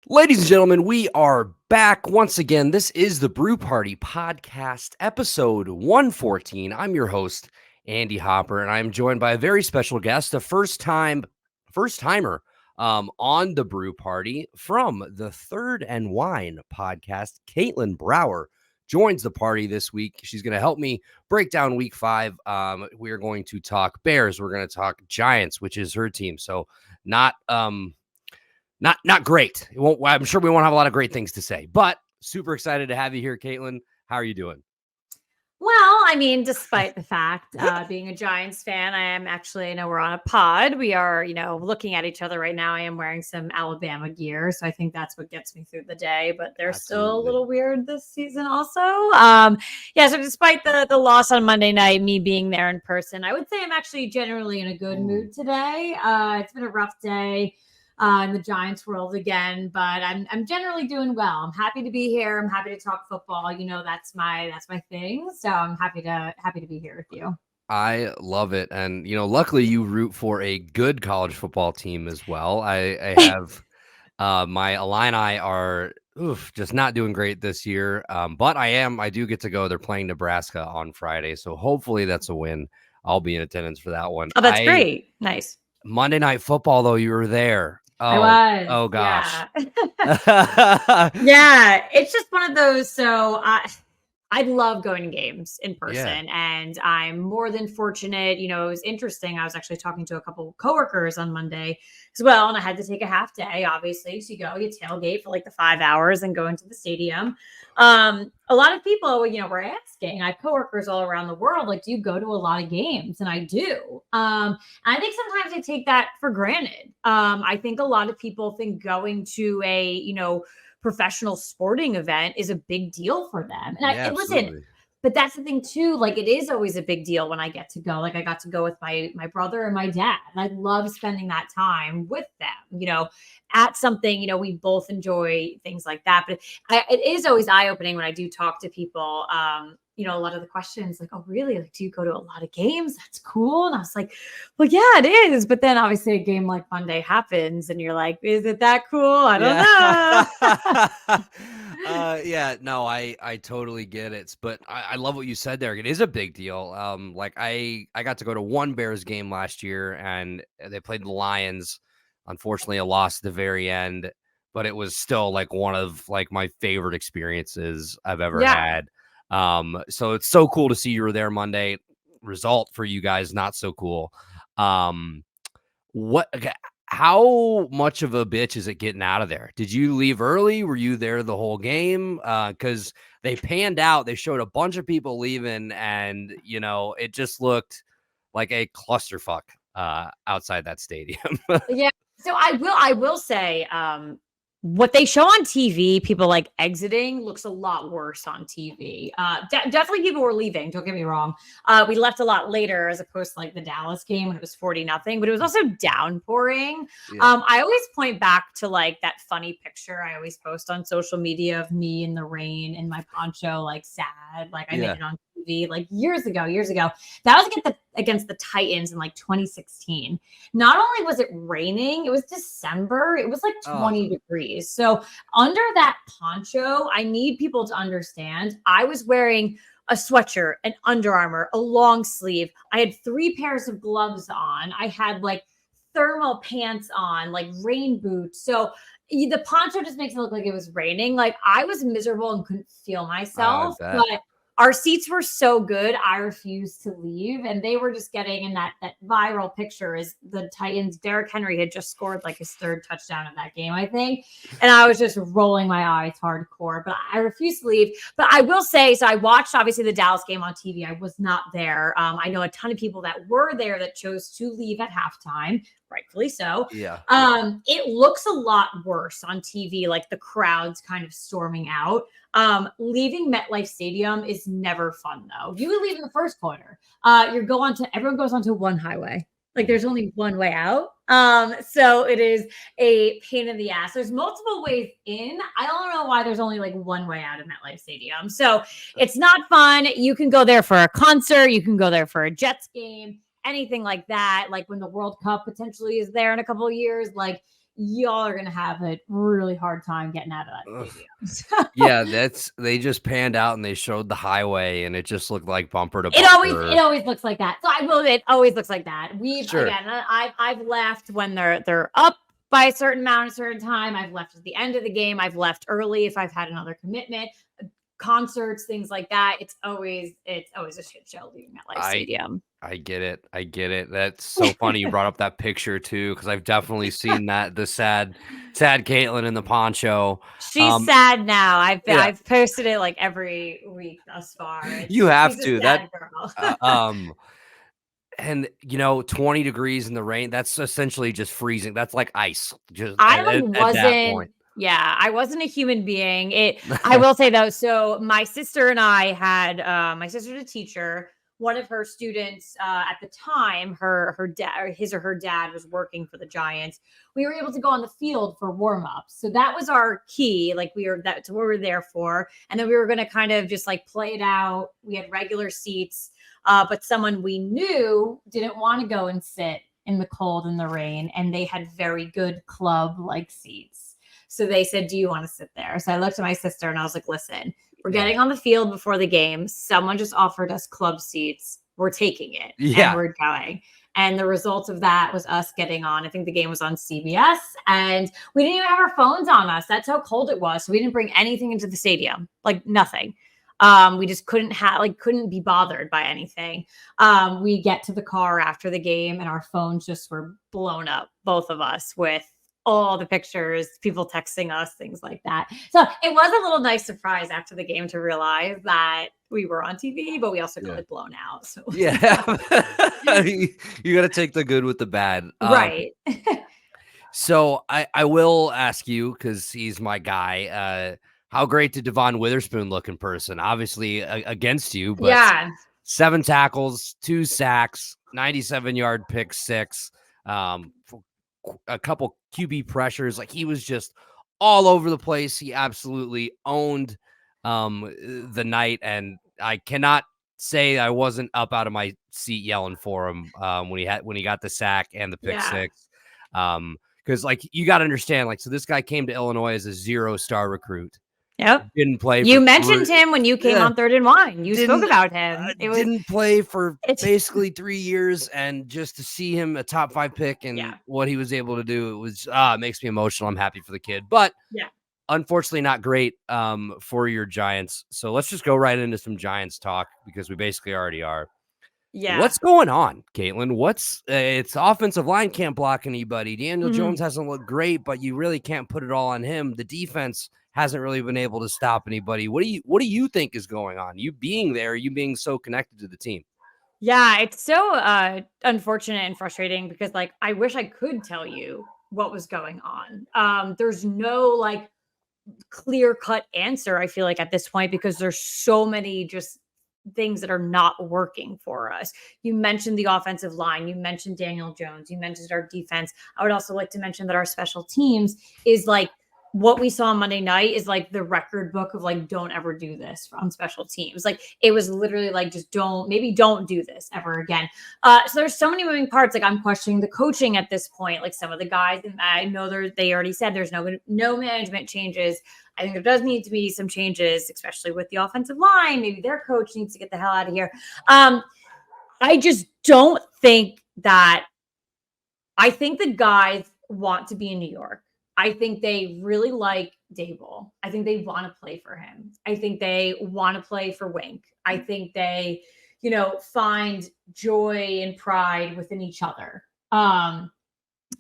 Ladies and gentlemen, we are back once again. This is the Brew Party Podcast, episode 114. I'm your host, Andy Hopper, and I'm joined by a very special guest, a first-timer on the Brew Party from the Third and Wine podcast. Katelyn Brower joins the party this week. She's going to help me break down week 5. We are going to talk Bears. We're going to talk Giants, which is her team. So not great. I'm sure we won't have a lot of great things to say, but super excited to have you here, Katelyn. How are you doing? Well, I mean, despite the fact being a Giants fan, I am actually, we're on a pod. We are, looking at each other right now. I am wearing some Alabama gear. So I think that's what gets me through the day, but they're still a little weird this season also. So despite the loss on Monday night, me being there in person, I would say I'm actually generally in a good mood today. It's been a rough day in the Giants world again, but I'm generally doing well. I'm happy to be here. I'm happy to talk football. That's my thing. So I'm happy to be here with you. I love it. And, luckily you root for a good college football team as well. I have my Illini are just not doing great this year. But I do get to go. They're playing Nebraska on Friday. So hopefully that's a win. I'll be in attendance for that one. Oh, that's great. Nice. Monday Night Football, though, you were there. Oh, I was. Oh gosh. Yeah. Yeah. It's just one of those. So I love going to games in person, and I'm more than fortunate. It was interesting. I was actually talking to a couple of coworkers on Monday as well, and I had to take a half day, obviously. So you tailgate for like the 5 hours and go into the stadium. A lot of people, were asking. I have coworkers all around the world, like, do you go to a lot of games? And I do. I think sometimes I take that for granted. I think a lot of people think going to a, professional sporting event is a big deal for them. And listen, but that's the thing too. Like, it is always a big deal when I get to go. Like, I got to go with my brother and my dad, and I love spending that time with them, at something, we both enjoy things like that. But it is always eye-opening when I do talk to people, a lot of the questions like, oh, really? Like, do you go to a lot of games? That's cool. And I was like, well, yeah, it is. But then obviously a game like Monday happens and you're like, is it that cool? I don't know. I totally get it. But I love what you said there. It is a big deal. I got to go to one Bears game last year and they played the Lions. Unfortunately, a loss at the very end, but it was still like one of like my favorite experiences I've ever had. So it's so cool to see you were there Monday. Result for you guys, not so cool. How much of a bitch is it getting out of there? Did you leave early? Were you there the whole game? Because they panned out. They showed a bunch of people leaving, and it just looked like a clusterfuck outside that stadium. Yeah. So I will say, what they show on TV, people like exiting, looks a lot worse on TV. Definitely people were leaving. Don't get me wrong. We left a lot later as opposed to like the Dallas game when it was 40-0, but it was also downpouring. Yeah. I always point back to like that funny picture I always post on social media of me in the rain in my poncho, like sad, like I made it on TV like years ago. That was against the Titans in like 2016. Not only was it raining, it was December. It was like 20 degrees. So under that poncho, I need people to understand, I was wearing a sweatshirt, an Under Armour, a long sleeve. I had 3 pairs of gloves on. I had like thermal pants on, like rain boots. So the poncho just makes it look like it was raining. Like, I was miserable and couldn't feel myself, but our seats were so good, I refused to leave. And they were just getting in that viral picture is the Titans. Derrick Henry had just scored like his 3rd touchdown in that game, I think. And I was just rolling my eyes hardcore, but I refused to leave. But I will say, so I watched obviously the Dallas game on TV. I was not there. I know a ton of people that were there that chose to leave at halftime. Rightfully so. Yeah. It looks a lot worse on TV, like the crowds kind of storming out. Leaving MetLife Stadium is never fun though. You leave in the first quarter. Everyone goes onto one highway. Like, there's only one way out. So it is a pain in the ass. There's multiple ways in. I don't know why there's only like one way out of MetLife Stadium. So it's not fun. You can go there for a concert. You can go there for a Jets game, anything like that. Like when the World Cup potentially is there in a couple of years, like y'all are going to have a really hard time getting out of that stadium. Yeah, they just panned out and they showed the highway and it just looked like bumper to It bumper. always looks like that. So it always looks like that. Sure. I've left when they're up by a certain amount, a certain time. I've left at the end of the game. I've left early if I've had another commitment, concerts, things like that. It's always a shit show leaving MetLife Stadium. I get it. That's so funny you brought up that picture too, because I've definitely seen that, the sad Katelyn in the poncho. She's sad now. I've posted it like every week thus far. You have she's to. A sad girl. And 20 degrees in the rain, that's essentially just freezing. That's like ice. Just I at that point. Yeah, I wasn't a human being. I will say though, so my sister and I had my sister's a teacher. One of her students at the time, her dad was working for the Giants. We were able to go on the field for warm-ups. So that was our key. Like that's what we were there for. And then we were going to kind of just like play it out. We had regular seats, but someone we knew didn't want to go and sit in the cold and the rain. And they had very good club-like seats. So they said, do you want to sit there? So I looked at my sister and I was like, listen, we're getting on the field before the game. Someone just offered us club seats. We're taking it. Yeah. And we're going. And the result of that was us getting on. I think the game was on CBS. And we didn't even have our phones on us. That's how cold it was. So we didn't bring anything into the stadium. Like nothing. We just couldn't be bothered by anything. We get to the car after the game and our phones just were blown up, both of us, with all the pictures, people texting us, things like that. So it was a little nice surprise after the game to realize that we were on TV, but we also got it blown out. So yeah, you got to take the good with the bad, right? So I will ask you, because he's my guy. How great did Devon Witherspoon look in person? Obviously against you, but 7 tackles, 2 sacks, 97-yard pick six. A couple QB pressures. Like, he was just all over the place. He absolutely owned the night, and I cannot say I wasn't up out of my seat yelling for him when he got the sack and the pick six. Because like, you got to understand, like, so this guy came to Illinois as a 0-star recruit. Yep. Didn't play. You mentioned him when you came on 3rd and 1. You spoke about him. Didn't play for basically 3 years, and just to see him a top 5 pick and what he was able to do, it was it makes me emotional. I'm happy for the kid, but unfortunately not great for your Giants. So let's just go right into some Giants talk, because we basically already are. Yeah. What's going on, Katelyn? It's offensive line can't block anybody. Daniel Jones hasn't looked great, but you really can't put it all on him. The defense hasn't really been able to stop anybody. What do you think is going on? You being there, you being so connected to the team. Yeah, it's so unfortunate and frustrating, because like, I wish I could tell you what was going on. There's no like clear-cut answer, I feel like, at this point, because there's so many just things that are not working for us. You mentioned the offensive line. You mentioned Daniel Jones. You mentioned our defense. I would also like to mention that our special teams is like, what we saw on Monday night is like the record book of like, don't ever do this on special teams. Like, it was literally like, just don't do this ever again. So there's so many moving parts. Like, I'm questioning the coaching at this point. Like, some of the guys, and I know they already said there's no management changes. I think there does need to be some changes, especially with the offensive line. Maybe their coach needs to get the hell out of here. I just don't think that. I think the guys want to be in New York. I think they really like Daboll. I think they want to play for him. I think they want to play for Wink. I think they, find joy and pride within each other.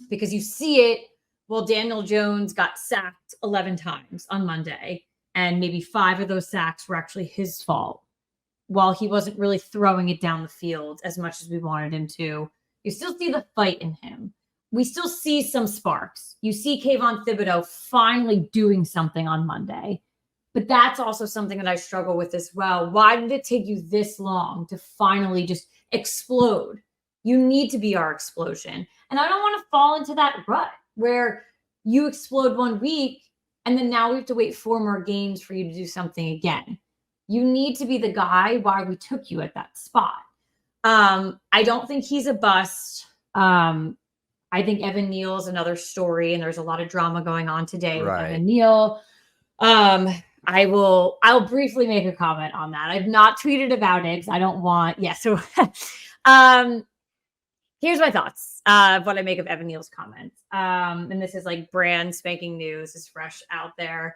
Because you see it. Well, Daniel Jones got sacked 11 times on Monday, and maybe 5 of those sacks were actually his fault. While he wasn't really throwing it down the field as much as we wanted him to, you still see the fight in him. We still see some sparks. You see Kayvon Thibodeau finally doing something on Monday. But that's also something that I struggle with as well. Why did it take you this long to finally just explode? You need to be our explosion. And I don't want to fall into that rut where you explode one week and then now we have to wait 4 more games for you to do something again. You need to be the guy why we took you at that spot. I don't think he's a bust. I think Evan Neal is another story, and there's a lot of drama going on today with Right. Evan Neal. I'll briefly make a comment on that. I've not tweeted about it because I don't want, so here's my thoughts of what I make of Evan Neal's comments. And this is like brand spanking news, is fresh out there.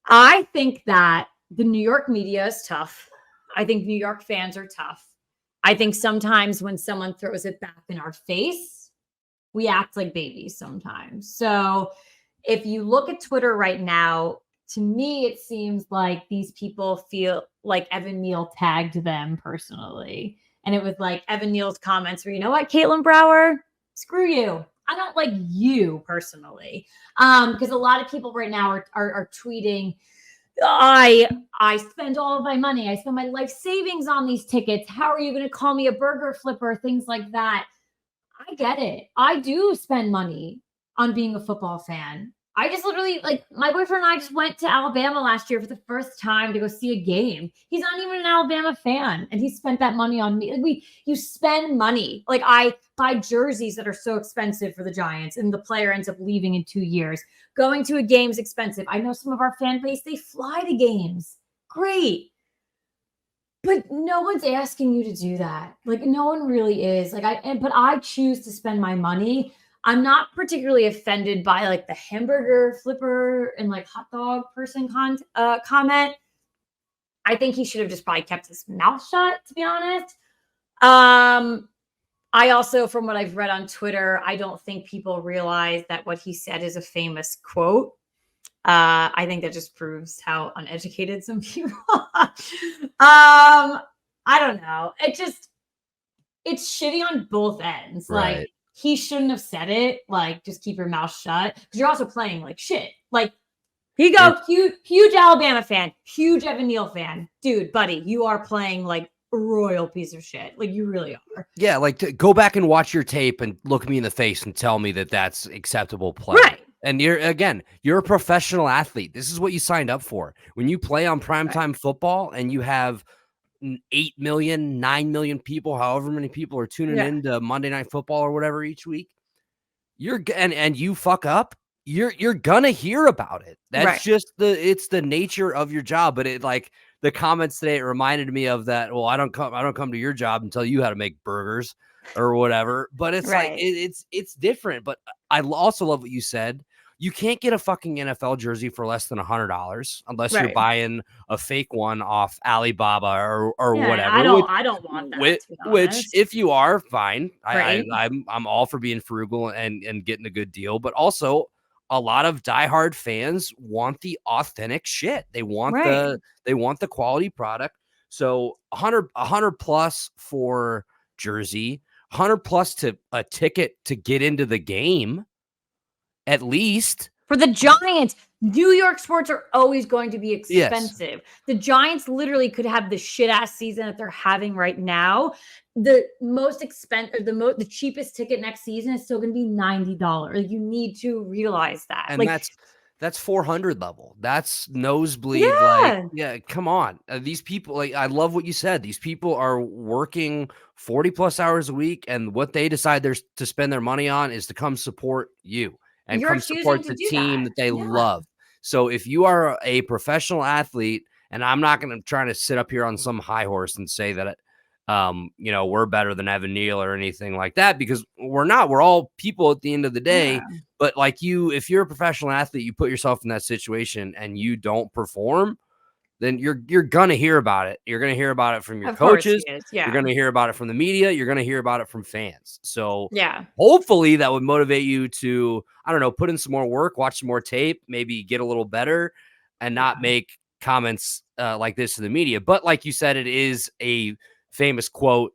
I think that the New York media is tough. I think New York fans are tough. I think sometimes when someone throws it back in our face, we act like babies sometimes. So if you look at Twitter right now, to me, it seems like these people feel like Evan Neal tagged them personally. And it was like Evan Neal's comments were, you know what, Katelyn Brower, screw you. I don't like you personally. Because a lot of people right now are tweeting, I spend all of my money. I spend my life savings on these tickets. How are you going to call me a burger flipper? Things like that. I get it. I do spend money on being a football fan. I just literally, like, my boyfriend and I just went to Alabama last year for the first time to go see a game. He's not even an Alabama fan, and he spent that money on me. Like, you spend money. Like, I buy jerseys that are so expensive for the Giants, and the player ends up leaving in 2 years. Going to a game is expensive. I know some of our fan base, they fly to games. Great. But no one's asking you to do that. Like, no one really is. Like, but I choose to spend my money. I'm not particularly offended by like the hamburger flipper and like hot dog person comment. I think he should have just probably kept his mouth shut, to be honest. I also, from what I've read on Twitter, I don't think people realize that what he said is a famous quote. I think that just proves how uneducated some people are. I don't know. It's shitty on both ends. Right. Like, he shouldn't have said it. Like, just keep your mouth shut. Because you're also playing like shit. Like, here you go. Huge Alabama fan. Huge Evan Neal fan. Dude, buddy, you are playing like a royal piece of shit. Like, you really are. Yeah, like go back and watch your tape and look me in the face and tell me that that's acceptable play. Right. And you're a professional athlete. This is what you signed up for. When you play on primetime football and you have 8 million, 9 million people, however many people are tuning into Monday Night Football or whatever each week, and you fuck up, you're gonna hear about it. That's just it's the nature of your job. But it, like, the comments today, it reminded me of that. Well, I don't come to your job and tell you how to make burgers or whatever. But it's like it's different. But I also love what you said. You can't get a fucking NFL jersey for less than $100 unless you're buying a fake one off Alibaba or whatever. I don't want that. Which, if you are, fine. I'm all for being frugal and getting a good deal. But also, a lot of diehard fans want the authentic shit. They want the quality product. So 100 plus for jersey, 100 plus to a ticket to get into the game. At least for the Giants, New York sports are always going to be expensive. Yes. The Giants literally could have the shit ass season that they're having right now. The most expensive, the cheapest ticket next season is still going to be $90. Like, you need to realize that. And like, that's 400 level. That's nosebleed. Yeah. Like, come on. These people, like, I love what you said. These people are working 40 plus hours a week, and what they decide to spend their money on is to come support you. And come support the team that they love. So if you are a professional athlete, and I'm not going to try to sit up here on some high horse and say that, we're better than Evan Neal or anything like that, because we're not. We're all people at the end of the day. Yeah. But like if you're a professional athlete, you put yourself in that situation and you don't perform, then you're going to hear about it. You're going to hear about it from your coaches. You're going to hear about it from the media. You're going to hear about it from fans. So hopefully that would motivate you to, I don't know, put in some more work, watch some more tape, maybe get a little better, and not make comments like this to the media. But like you said, it is a famous quote,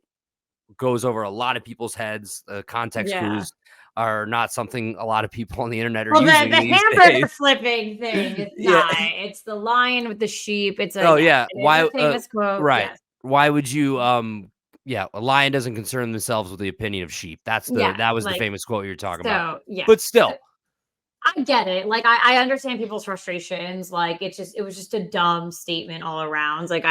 goes over a lot of people's heads. Context clues are not something a lot of people on the internet are using. The hamburger flipping thing is not. It's the lion with the sheep. It's why a famous quote. Right. Yes. Why would you a lion doesn't concern themselves with the opinion of sheep. That was the famous quote you're talking about. Yeah. But still, I get it. Like, I understand people's frustrations. Like, it was just a dumb statement all around. Like,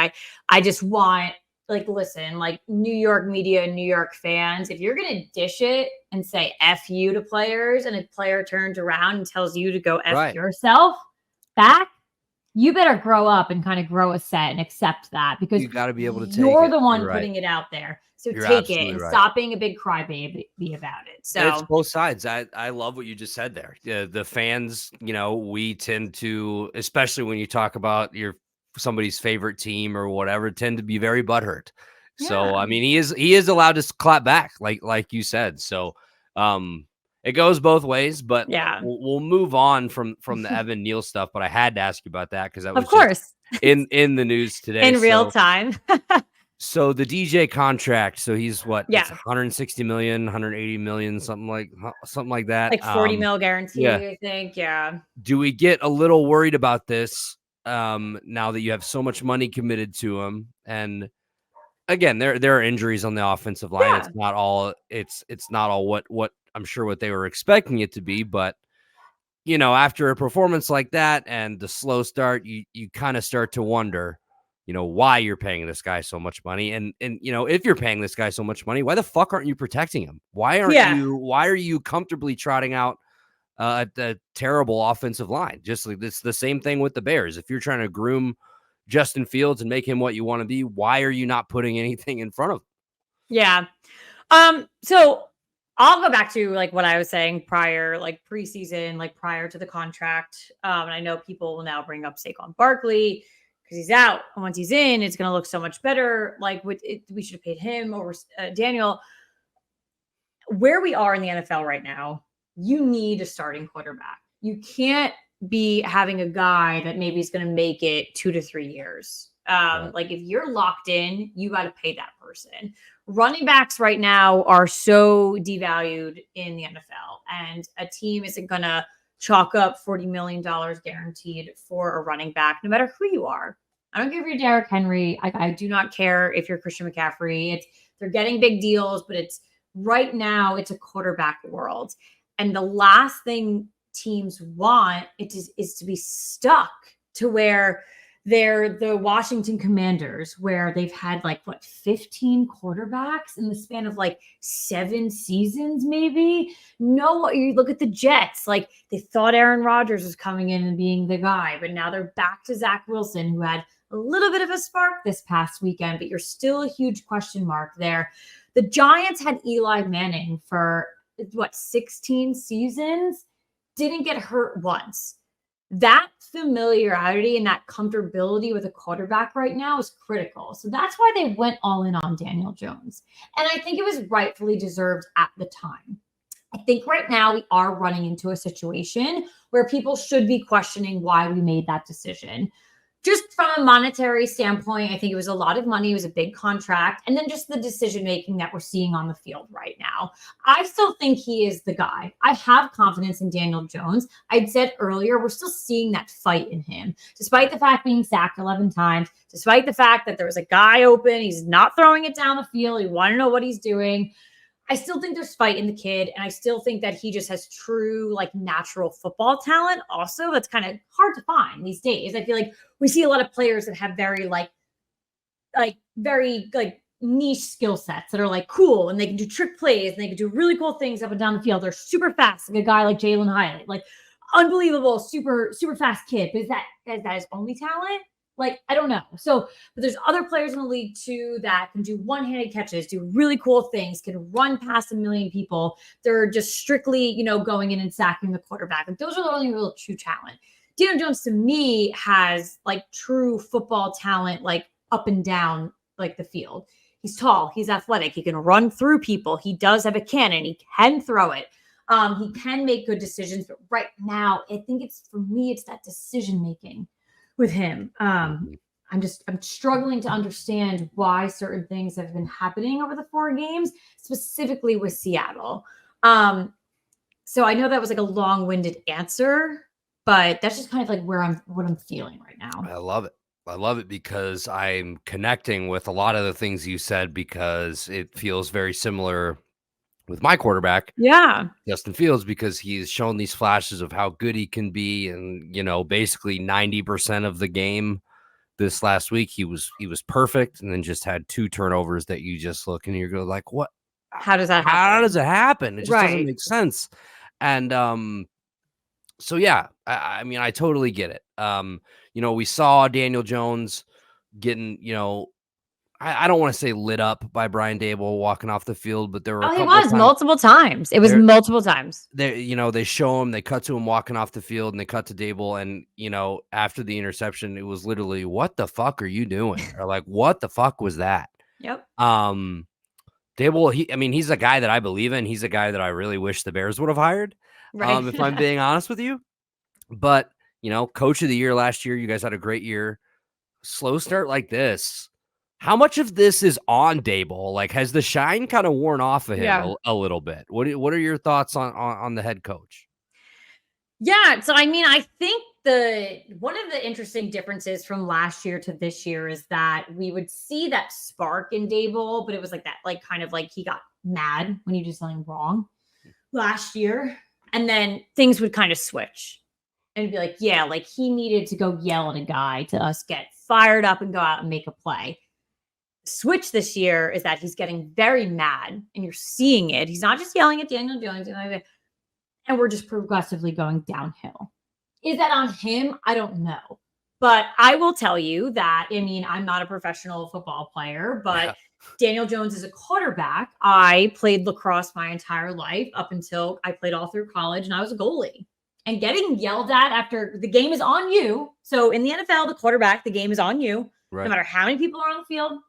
I just want like, listen, like New York media and New York fans, if you're going to dish it and say F you to players and a player turns around and tells you to go F yourself back, you better grow up and kind of grow a set and accept that, because you got to be able to take you're the one putting it out there. So take it and stop being a big crybaby about it. So it's both sides. I love what you just said there. The fans, we tend to, especially when you talk about somebody's favorite team or whatever, tend to be very butthurt. So I mean, he is allowed to clap back, like you said. So it goes both ways, but we'll move on from the Evan Neal stuff. But I had to ask you about that because that was, of course, in the news today in real time. So the DJ contract, so he's what? Yeah, it's 160 million, 180 million, something like that. Like 40 mil guarantee, I think. Yeah. Do we get a little worried about this now that you have so much money committed to him? And again, there are injuries on the offensive line. Yeah. It's not all what I'm sure what they were expecting it to be, but after a performance like that and the slow start, you kind of start to wonder, why you're paying this guy so much money. And if you're paying this guy so much money, why the fuck aren't you protecting him? Why are you comfortably trotting out the terrible offensive line? Just like it's the same thing with the Bears. If you're trying to groom Justin Fields and make him what you want to be, why are you not putting anything in front of him? Yeah. So I'll go back to like what I was saying prior, like preseason, like prior to the contract. And I know people will now bring up Saquon Barkley because he's out. And once he's in, it's going to look so much better. Like we should have paid him over Daniel. Where we are in the NFL right now, you need a starting quarterback. You can't be having a guy that maybe is going to make it 2 to 3 years. Like if you're locked in, you got to pay that person. Running backs right now are so devalued in the NFL, and a team isn't going to chalk up $40 million guaranteed for a running back, no matter who you are. I don't care if you're Derrick Henry. I do not care if you're Christian McCaffrey. They're getting big deals, but right now it's a quarterback world. And the last thing teams want is to be stuck to where they're the Washington Commanders, where they've had 15 quarterbacks in the span of 7 seasons, maybe. No, you look at the Jets, they thought Aaron Rodgers was coming in and being the guy, but now they're back to Zach Wilson, who had a little bit of a spark this past weekend, but you're still a huge question mark there. The Giants had Eli Manning for 16 seasons, didn't get hurt once. That familiarity and that comfortability with a quarterback right now is critical. So that's why they went all in on Daniel Jones. And I think it was rightfully deserved at the time. I think right now we are running into a situation where people should be questioning why we made that decision. Just from a monetary standpoint, I think it was a lot of money. It was a big contract. And then just the decision-making that we're seeing on the field right now. I still think he is the guy. I have confidence in Daniel Jones. I'd said earlier, we're still seeing that fight in him. Despite the fact being sacked 11 times, despite the fact that there was a guy open, he's not throwing it down the field. You want to know what he's doing. I still think there's fight in the kid, and I still think that he just has true, natural football talent also. That's kind of hard to find these days. I feel like we see a lot of players that have very, very niche skill sets that are, cool, and they can do trick plays, and they can do really cool things up and down the field. They're super fast, like a guy like Jalen Hyatt, unbelievable, super, super fast kid. But is that his only talent? I don't know. So, but there's other players in the league too that can do one-handed catches, do really cool things, can run past a million people. They're just strictly, going in and sacking the quarterback. Those are the only real true talent. Daniel Jones to me has true football talent, up and down the field. He's tall, he's athletic, he can run through people. He does have a cannon, he can throw it. He can make good decisions, but right now, I think it's that decision making with him. I'm struggling to understand why certain things have been happening over the 4 games, specifically with Seattle. So I know that was a long-winded answer, but that's just kind of what I'm feeling right now. I love it. I love it because I'm connecting with a lot of the things you said, because it feels very similar with my quarterback, Justin Fields, because he's shown these flashes of how good he can be. And, basically 90% of the game, this last week he was perfect, and then just had 2 turnovers that you just look and you're going like, what? How does that How happen? does it happen? It just doesn't Right. make sense. And so yeah, I mean, I totally get it. We saw Daniel Jones getting, I don't want to say lit up by Brian Daboll walking off the field, but there were a Oh, he couple of was times multiple times. It was multiple times. they show him, they cut to him walking off the field, and they cut to Daboll, and after the interception, it was literally, "What the fuck are you doing?" Or like, "What the fuck was that?" Yep. Daboll, he's a guy that I believe in. He's a guy that I really wish the Bears would have hired. Right. If I'm being honest with you, but coach of the year last year, you guys had a great year. Slow start like this. How much of this is on Daboll? Like, has the shine kind of worn off of him a little bit? What are your thoughts on the head coach? Yeah. So, I mean, I think one of the interesting differences from last year to this year is that we would see that spark in Daboll, but it was like that, like kind of like he got mad when you did something wrong last year. And then things would kind of switch and it'd be like, yeah, like he needed to go yell at a guy to us get fired up and go out and make a play. Switch this year is that he's getting very mad and you're seeing it. He's not just yelling at Daniel Jones and we're just progressively going downhill. Is that on him? I don't know. But I will tell you that, I mean, I'm not a professional football player, but Daniel Jones is a quarterback. I played lacrosse my entire life up until I played all through college and I was a goalie. And getting yelled at after the game is on you. So in the NFL, the quarterback, the game is on you. Right. No matter how many people are on the field,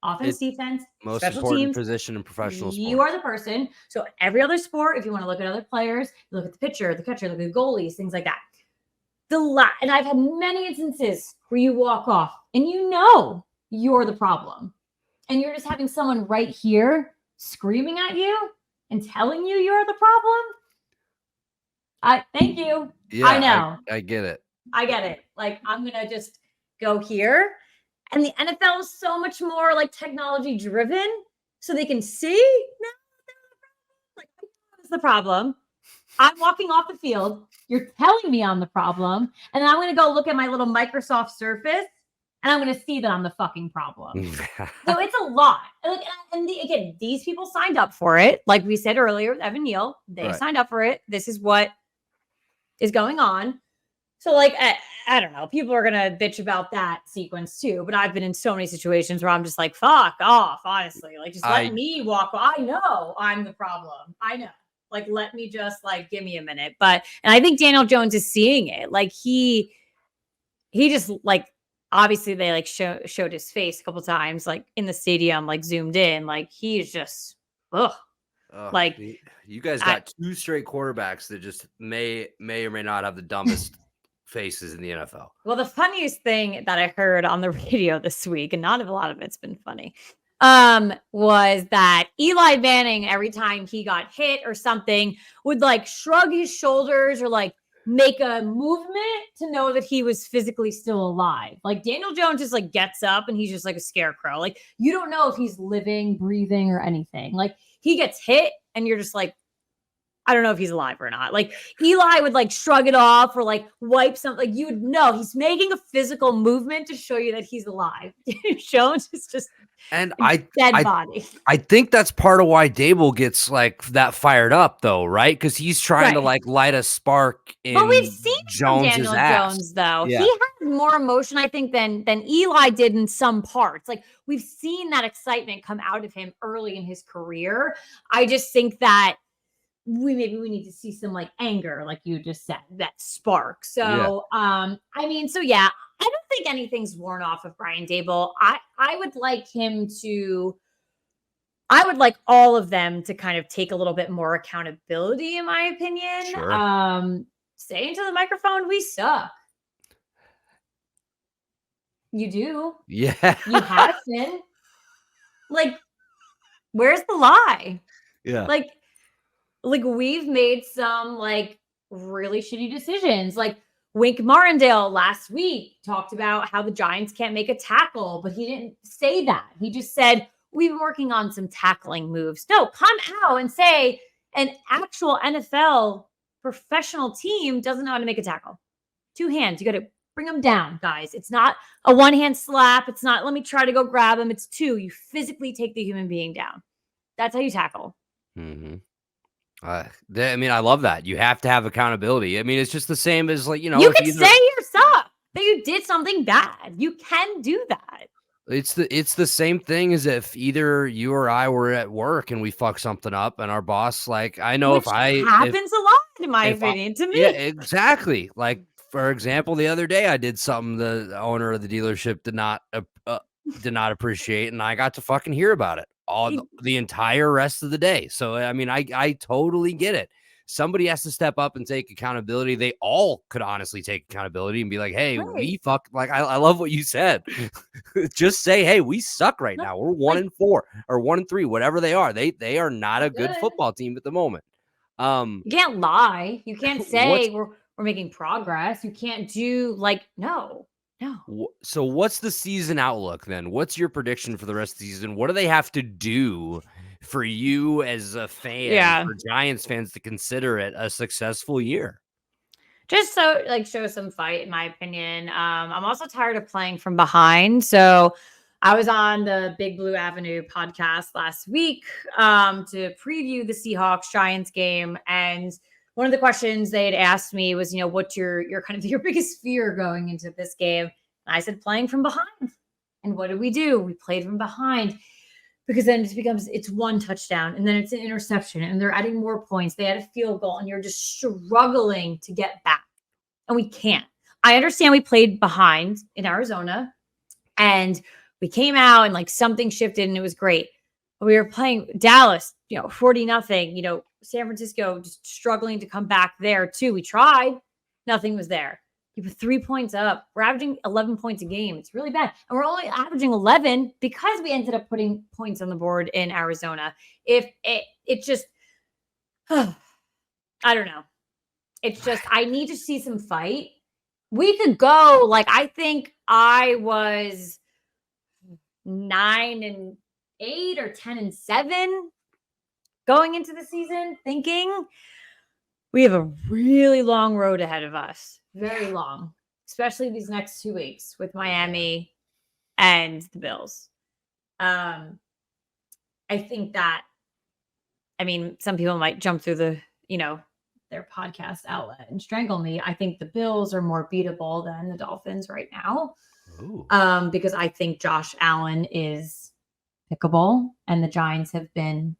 offense, defense, most special important teams, position in professional sports. You are the person. So every other sport, if you want to look at other players, you look at the pitcher, the catcher, look at the goalies, things like that. And I've had many instances where you walk off and you're the problem. And you're just having someone right here screaming at you and telling you you're the problem. Thank you. Yeah, I know. I get it. I get it. Like, I'm going to just go here. And the NFL is so much more like technology driven. So they can see now like, what's the problem? I'm walking off the field. You're telling me I'm the problem. And then I'm going to go look at my little Microsoft Surface and I'm going to see that I'm the fucking problem. So it's a lot. And again, these people signed up for it. Like we said earlier with Evan Neal, they signed up for it. This is what is going on. So like, I don't know. People are going to bitch about that sequence too. But I've been in so many situations where I'm just like, fuck off, honestly. Like, just let me walk. I know I'm the problem. I know. Like, let me just like, give me a minute. And I think Daniel Jones is seeing it. Like he just like, obviously they like showed his face a couple times, like in the stadium, like zoomed in, like he's just, like you guys got 2 straight quarterbacks that just may or may not have the dumbest faces in the NFL. Well, the funniest thing that I heard on the radio this week, and not a lot of it's been funny, was that Eli Manning, every time he got hit or something, would like shrug his shoulders or like make a movement to know that he was physically still alive. Like Daniel Jones just like gets up and he's just like a scarecrow. Like you don't know if he's living, breathing, or anything. Like he gets hit and you're just like, I don't know if he's alive or not. Like Eli would like shrug it off or like wipe something. Like you would know he's making a physical movement to show you that he's alive. Jones is just dead body. I think that's part of why Daboll gets like that fired up though, right? Because he's trying to like light a spark in but we've seen Jones's ass. Jones though. Yeah. He had more emotion, I think, than Eli did in some parts. Like we've seen that excitement come out of him early in his career. I just think that we need to see some like anger, like you just said, that spark. So, I mean, I don't think anything's worn off of Brian Daboll. I would like all of them to kind of take a little bit more accountability, in my opinion. Sure. Say into the microphone, we suck. You do. Yeah. You have been. Like, where's the lie? Yeah. Like we've made some like really shitty decisions. Like Wink Martindale last week talked about how the Giants can't make a tackle, but he didn't say that. He just said, we've been working on some tackling moves. No, come out and say an actual NFL professional team doesn't know how to make a tackle. 2 hands. You got to bring them down, guys. It's not a one-hand slap. It's not, let me try to go grab them. It's two. You physically take the human being down. That's how you tackle. Mm-hmm. I mean, I love that. You have to have accountability. I mean, it's just the same as like, You if can say yourself that you did something bad. You can do that. It's the same thing as if either you or I were at work and we fuck something up and our boss, like, I know Which happens a lot, in my opinion, to me. Yeah, exactly. Like, for example, the other day I did something the owner of the dealership did not appreciate, and I got to fucking hear about it all the entire rest of the day. So, I mean, I totally get it. Somebody has to step up and take accountability. They all could honestly take accountability and be like, hey, we fuck. Like, I love what you said. Just say, hey, we suck right now. We're 1-4 or 1-3, whatever they are. They are not a good football team at the moment. You can't lie. You can't say we're making progress. You can't do no. So what's the season outlook then? What's your prediction for the rest of the season? What do they have to do for you as a fan, for Giants fans to consider it a successful year? Just so show some fight, in my opinion. I'm also tired of playing from behind. So I was on the Big Blue Avenue podcast last week to preview the Seahawks Giants game. And one of the questions they had asked me was, what's your kind of your biggest fear going into this game? And I said, playing from behind. And what did we do? We played from behind. Because then it's one touchdown and then it's an interception and they're adding more points. They had a field goal and you're just struggling to get back. And we can't. I understand we played behind in Arizona and we came out and something shifted and it was great. But we were playing Dallas, 40-0, San Francisco just struggling to come back there too. We tried. Nothing was there. You put 3 points up. We're averaging 11 points a game. It's really bad. And we're only averaging 11 because we ended up putting points on the board in Arizona. If it just, I don't know. It's just, I need to see some fight. We could go, I think I was 9-8 or 10-7 going into the season, thinking we have a really long road ahead of us. Very long, especially these next 2 weeks with Miami and the Bills. I think that, some people might jump through the, their podcast outlet and strangle me. I think the Bills are more beatable than the Dolphins right now. Because I think Josh Allen is pickable and the Giants have been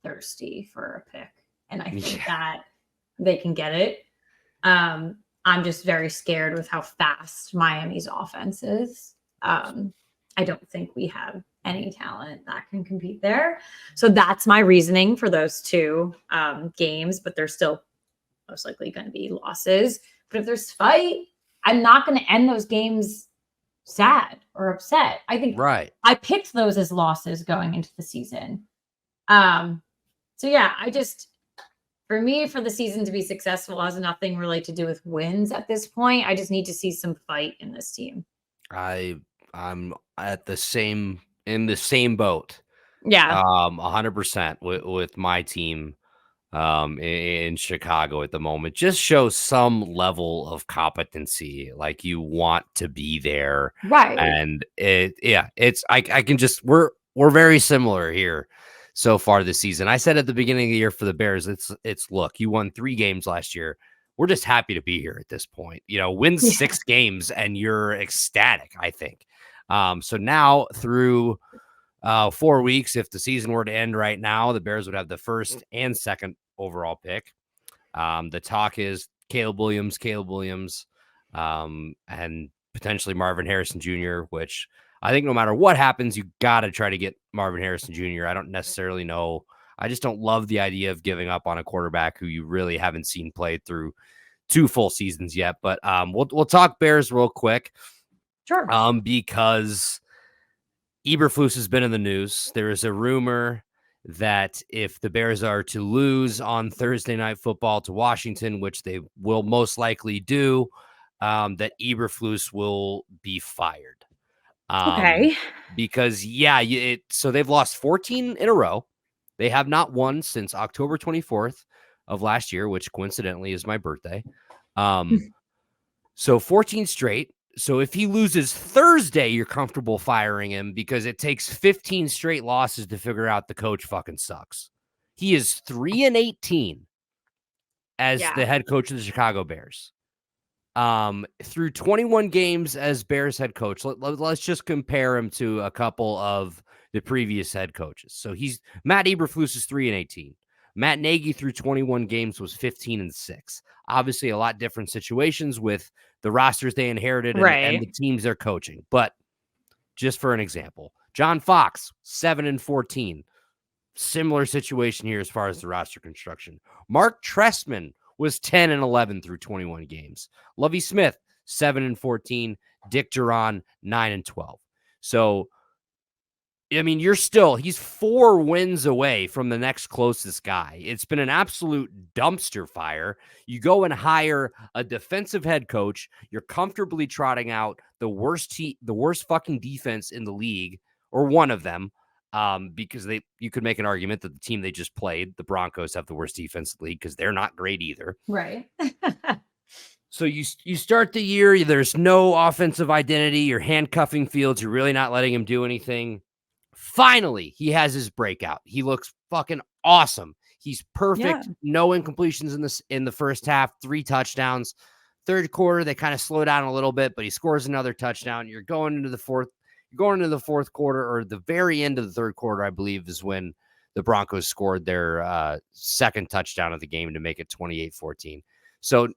thirsty for a pick. And I think that they can get it. I'm just very scared with how fast Miami's offense is. I don't think we have any talent that can compete there. So that's my reasoning for those two games, but they're still most likely going to be losses. But if there's fight, I'm not going to end those games sad or upset. I think I picked those as losses going into the season. So yeah, for me, for the season to be successful has nothing really to do with wins at this point. I just need to see some fight in this team. I'm in the same boat. Yeah. 100% with my team in Chicago at the moment. Just show some level of competency, like you want to be there. Right. And I can just, we're very similar here so far this season. I said at the beginning of the year for the Bears, it's look, you won 3 games last year. We're just happy to be here at this point. Win 6 games and you're ecstatic, I think. So now through 4 weeks, if the season were to end right now, the Bears would have the first and second overall pick. The talk is Caleb Williams, and potentially Marvin Harrison Jr., which I think no matter what happens, you got to try to get Marvin Harrison Jr. I don't necessarily know. I just don't love the idea of giving up on a quarterback who you really haven't seen play through 2 full seasons yet. But we'll talk Bears real quick. Sure. Because Eberflus has been in the news. There is a rumor that if the Bears are to lose on Thursday Night Football to Washington, which they will most likely do, that Eberflus will be fired. Okay. Because so they've lost 14 in a row. They have not won since October 24th of last year, which coincidentally is my birthday. So 14 straight. So if he loses Thursday, you're comfortable firing him because it takes 15 straight losses to figure out the coach fucking sucks. He is 3-18 as the head coach of the Chicago Bears. Through 21 games as Bears head coach. Let's just compare him to a couple of the previous head coaches. So Matt Eberflus is 3-18. Matt Nagy through 21 games was 15-6. Obviously, a lot different situations with the rosters they inherited and the teams they're coaching. But just for an example, John Fox, 7-14. Similar situation here as far as the roster construction. Mark Trestman was 10-11 through 21 games. Lovie Smith, 7-14. Dick Duran, 9-12. So, I mean, he's 4 wins away from the next closest guy. It's been an absolute dumpster fire. You go and hire a defensive head coach. You're comfortably trotting out the worst fucking defense in the league, or one of them, because you could make an argument that the team they just played, the Broncos, have the worst defense in the league because they're not great either. Right. So you start the year, there's no offensive identity. You're handcuffing Fields. You're really not letting him do anything. Finally, he has his breakout. He looks fucking awesome. He's perfect. Yeah. No incompletions in the first half, 3 touchdowns. Third quarter, they kind of slow down a little bit, but he scores another touchdown. You're going into the fourth quarter, or the very end of the third quarter, I believe, is when the Broncos scored their second touchdown of the game to make it 28-14. So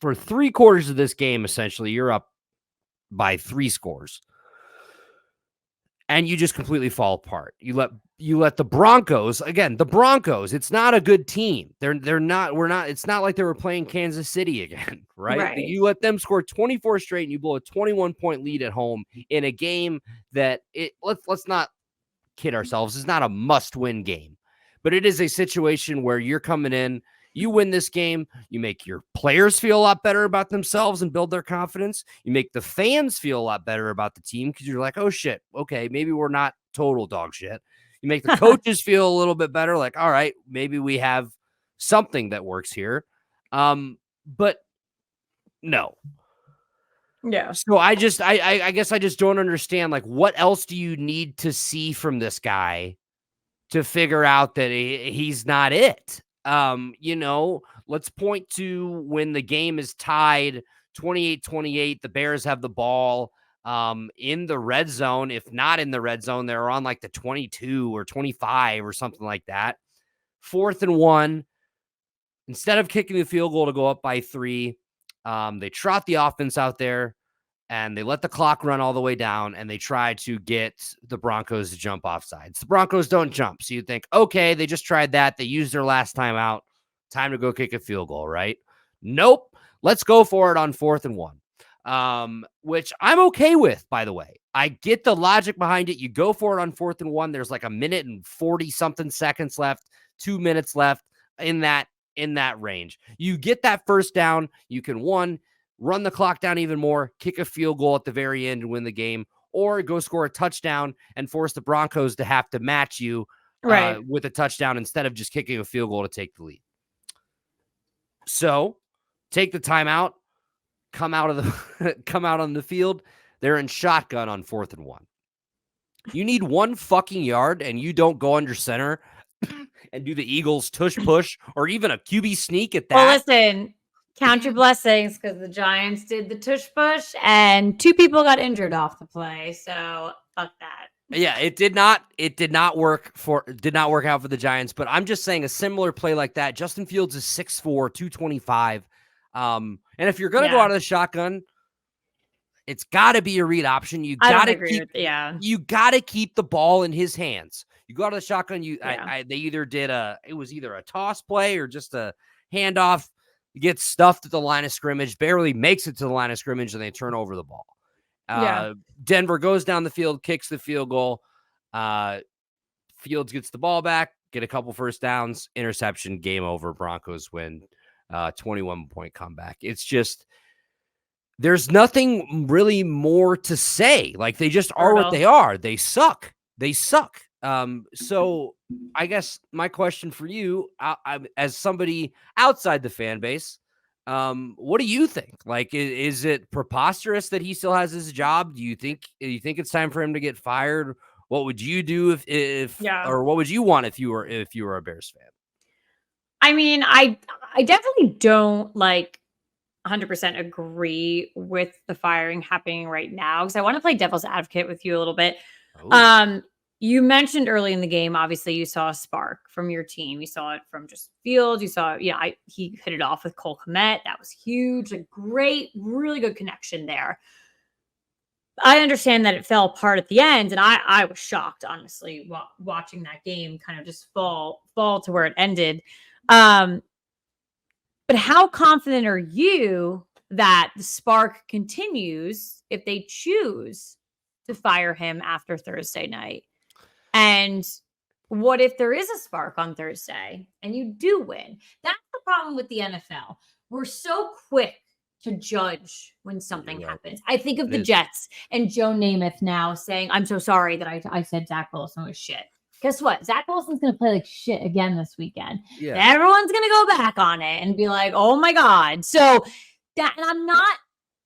for 3 quarters of this game, essentially, you're up by 3 scores. And you just completely fall apart. You let the Broncos, again, it's not a good team. It's not like they were playing Kansas City again, right? You let them score 24 straight and you blow a 21-point lead at home in a game that let's not kid ourselves. It's not a must-win game, but it is a situation where you're coming in, you win this game, you make your players feel a lot better about themselves and build their confidence. You make the fans feel a lot better about the team because you're like, oh shit, okay, maybe we're not total dog shit. You make the coaches feel a little bit better, like, all right, maybe we have something that works here. But no. Yeah. So I guess I just don't understand, like, what else do you need to see from this guy to figure out that he's not it? Let's point to when the game is tied 28-28, the Bears have the ball in the red zone. If not in the red zone, they're on like the 22 or 25 or something like that. 4th and 1. Instead of kicking the field goal to go up by 3, they trot the offense out there and they let the clock run all the way down and they try to get the Broncos to jump off sides. The Broncos don't jump. So you think, okay, they just tried that. They used their last time out. Time to go kick a field goal, right? Nope. Let's go for it on 4th and 1, which I'm okay with, by the way. I get the logic behind it. You go for it on 4th and 1. There's like 1 minute and 40-something seconds left, 2 minutes left in that range. You get that first down. You can, run the clock down even more, kick a field goal at the very end and win the game, or go score a touchdown and force the Broncos to have to match you with a touchdown instead of just kicking a field goal to take the lead. So take the timeout, come out on the field. They're in shotgun on 4th and 1. You need 1 fucking yard and you don't go under center and do the Eagles tush push or even a QB sneak at that. Well, listen, count your blessings because the Giants did the tush push and 2 people got injured off the play. So fuck that. Yeah, it did not work out for the Giants, but I'm just saying a similar play like that. Justin Fields is 6'4", 225. And if you're going to go out of the shotgun, it's got to be a read option. You got to keep the ball in his hands. You go out of the shotgun, they either did it was either a toss play or just a handoff. You get stuffed at the line of scrimmage, barely makes it to the line of scrimmage, and they turn over the ball. Denver goes down the field, kicks the field goal. Fields gets the ball back, get a couple first downs, interception, game over. Broncos win, 21-point comeback. It's just, there's nothing really more to say. Like, they just are what they are. They suck. So I guess my question for you, as somebody outside the fan base, What do you think? Like, is it preposterous that he still has his job? Do you think it's time for him to get fired? What would you do if Yeah. or what would you want if you were a Bears fan? I mean, I definitely don't 100% agree with the firing happening right now because I want to play devil's advocate with you a little bit. Oh, Um, you mentioned early in the game, obviously you saw a spark from your team. You saw it from just Fields. You saw, he hit it off with Cole Kmet. That was huge. A great, really good connection there. I understand that it fell apart at the end, and I was shocked, honestly, watching that game kind of just fall to where it ended. Um, but how confident are you that the spark continues if they choose to fire him after Thursday night? And what if there is a spark on Thursday and you do win? That's the problem with the NFL. We're so quick to judge when something you're right. happens. I think of It the is. Jets and Joe Namath now saying, I'm so sorry that I said Zach Wilson was shit. Guess what? Zach Wilson's going to play like shit again this weekend. Yeah. Everyone's going to go back on it and be like, oh my God. So that, and I'm not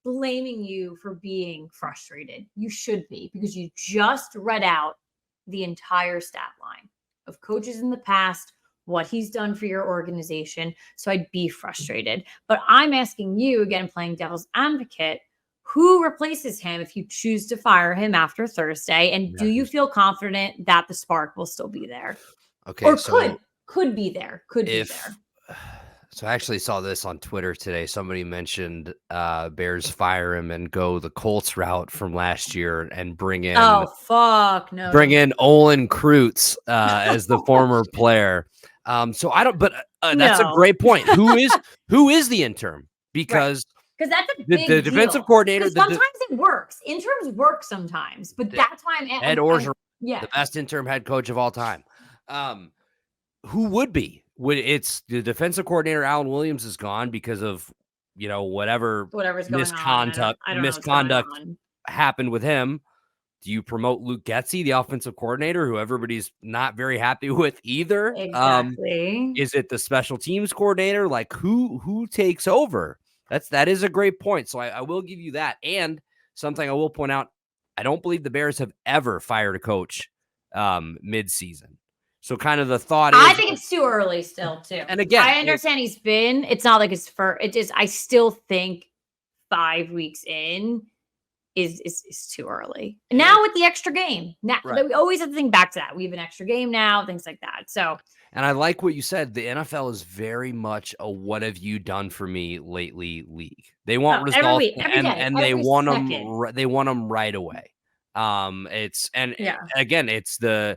blaming you for being frustrated. You should be, because you just read out the entire stat line of coaches in the past, what he's done for your organization. So I'd be frustrated. But I'm asking you, again, playing devil's advocate, who replaces him if you choose to fire him after Thursday? And do you feel confident that the spark will still be there? Okay, Or so could be there. Could be if there. so I actually saw this on Twitter today. Somebody mentioned Bears fire him and go the Colts route from last year and Oh, fuck. No. bring in Olin Kreutz as the former player. So I don't, but that's a No. great point. Who is the interim? Because Because that's a the big defensive deal. coordinator, Sometimes it works. Interims work sometimes, but that's why Ed Orgeron, yeah. the best interim head coach of all time. Who would be? It's the defensive coordinator, Alan Williams, is gone because of whatever's going on. I don't know what's going on. happened with him. Do you promote Luke Getsy, the offensive coordinator, who everybody's not very happy with either? Exactly. Is it the special teams coordinator? Like who takes over? That is a great point. So I will give you that. And something I will point out, I don't believe the Bears have ever fired a coach mid-season. So kind of the thought is, I think it's too early still, too. And again, I understand it's not like it's for it is. I still think 5 weeks in is too early. Now with the extra game, now we always have to think back to that. We have an extra game now, things like that. So, and I like what you said. The NFL is very much a "what have you done for me lately" league. They want results, every week, every day, and every they want second. them. They want them right away. Again, it's the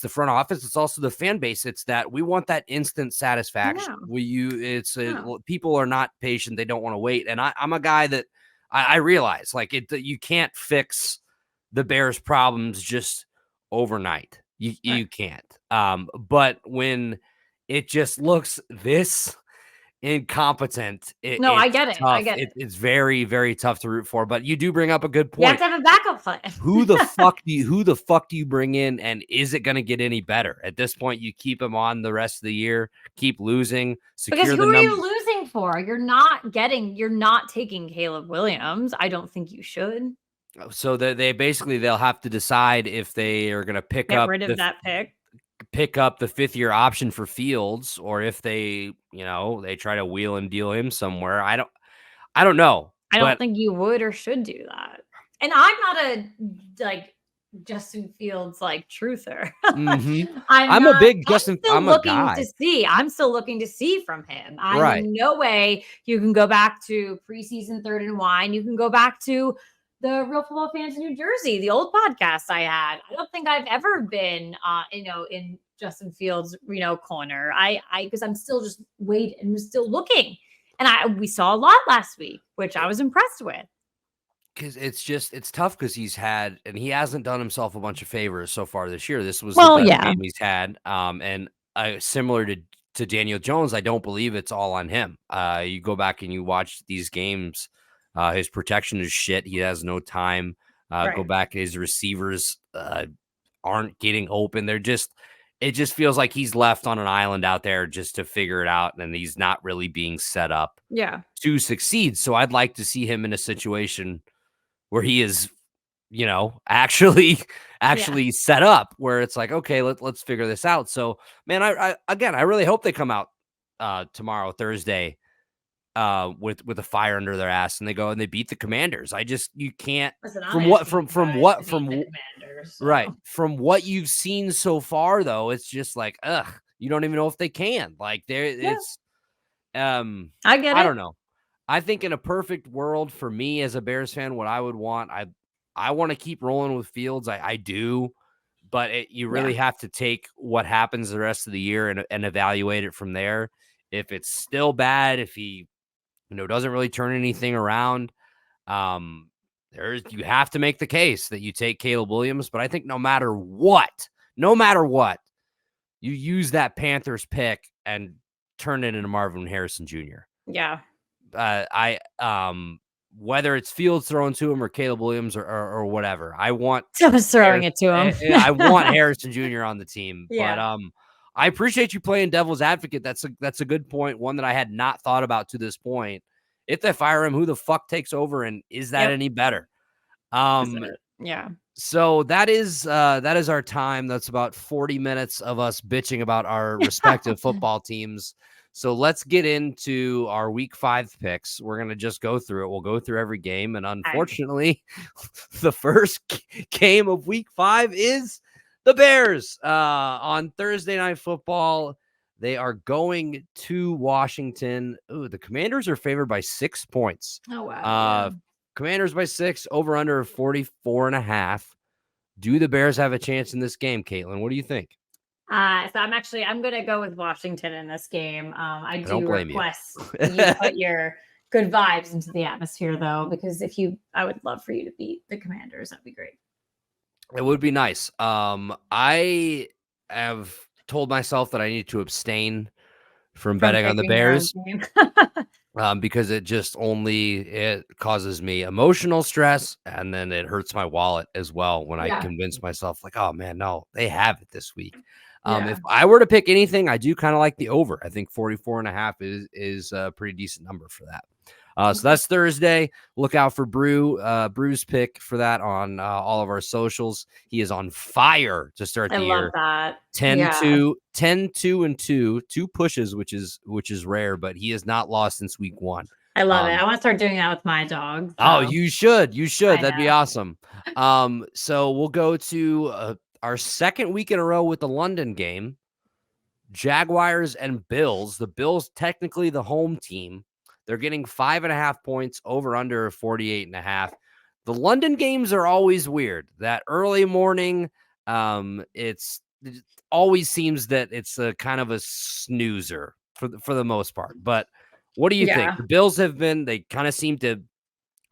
front office. It's also the fan base. It's that we want that instant satisfaction. People are not patient. They don't want to wait. And I'm a guy that I realize you can't fix the Bears' problems just overnight. You can't. But when it just looks this incompetent, I get it. I get it. It's very, very tough to root for. But you do bring up a good point. You have to have a backup plan. Who the fuck do you bring in, and is it going to get any better? At this point, you keep him on the rest of the year, keep losing, because who are you losing for? You're not taking Caleb Williams. I don't think you should. So they'll have to decide if they are going to get rid of that pick up the 5th-year option for Fields, or if they try to wheel and deal him somewhere. I don't know. I don't think you would or should do that. And I'm not a Justin Fields truther. Mm-hmm. I'm a big Justin. I'm a guy. I'm still looking to see from him. In no way you can go back to preseason 3rd and Wine. You can go back to the Real Football Fans in New Jersey, the old podcast I had. I don't think I've ever been, in Justin Fields, corner. Because I'm still just waiting and still looking. And we saw a lot last week, which I was impressed with. Because it's tough because he hasn't done himself a bunch of favors so far this year. This was the best game he's had. And similar to Daniel Jones, I don't believe it's all on him. You go back and you watch these games. His protection is shit. He has no time. Go back. His receivers aren't getting open. They're just it just feels like he's left on an island out there just to figure it out, and he's not really being set up Yeah. to succeed. So I'd like to see him in a situation where he is, actually set up, where it's like, okay, let's figure this out. So, man, I really hope they come out tomorrow, Thursday, with a fire under their ass, and they go and they beat the Commanders. You can't. Listen, I'm From what asking from you guys what to from beat the Commanders, Right. so. From what you've seen so far, though, it's just like, ugh, you don't even know if they can. Like, Yeah, I get I it. don't know. I think in a perfect world for me as a Bears fan, what I would want, I want to keep rolling with Fields. I do, but you Yeah. really have to take what happens the rest of the year and evaluate it from there. If it's still bad, if he, doesn't really turn anything around, you have to make the case that you take Caleb Williams. But I think no matter what, you use that Panthers pick and turn it into Marvin Harrison Jr. Yeah. Whether it's Fields throwing to him or Caleb Williams or whatever, I want Someone's throwing it to him. I want Harrison Jr. on the team. Yeah. But I appreciate you playing devil's advocate. That's a good point. One that I had not thought about to this point. If they fire him, who the fuck takes over, and is that any better? Yeah. So that is our time. That's about 40 minutes of us bitching about our respective football teams. So let's get into our week 5 picks. We're going to just go through it. We'll go through every game. And unfortunately, the first game of week 5 is the Bears on Thursday Night Football. They are going to Washington. Ooh, the Commanders are favored by 6 points. Oh, wow. Commanders by 6, over under 44.5. Do the Bears have a chance in this game, Katelyn? What do you think? So I'm going to go with Washington in this game. I do request you put your good vibes into the atmosphere, though, because I would love for you to beat the Commanders. That'd be great. It would be nice. I have told myself that I need to abstain from betting on the Bears because it causes me emotional stress, and then it hurts my wallet as well when I convince myself, like, oh man, no, they have it this week. If I were to pick anything, I do kind of like the over. I think 44.5 is a pretty decent number for that. So that's Thursday. Look out for Brew's pick for that on all of our socials. He is on fire to start the year. I love that. 10-2-2, 2 pushes, which is rare, but he has not lost since week 1. I love it. I want to start doing that with my dog. So. Oh, you should. That'd be awesome. So we'll go to our second week in a row with the London game. Jaguars and Bills. The Bills, technically the home team. They're getting 5.5 points, over under 48.5. The London games are always weird. That early morning, it always seems that it's a kind of a snoozer for the most part. But what do you think? The Bills they kind of seem to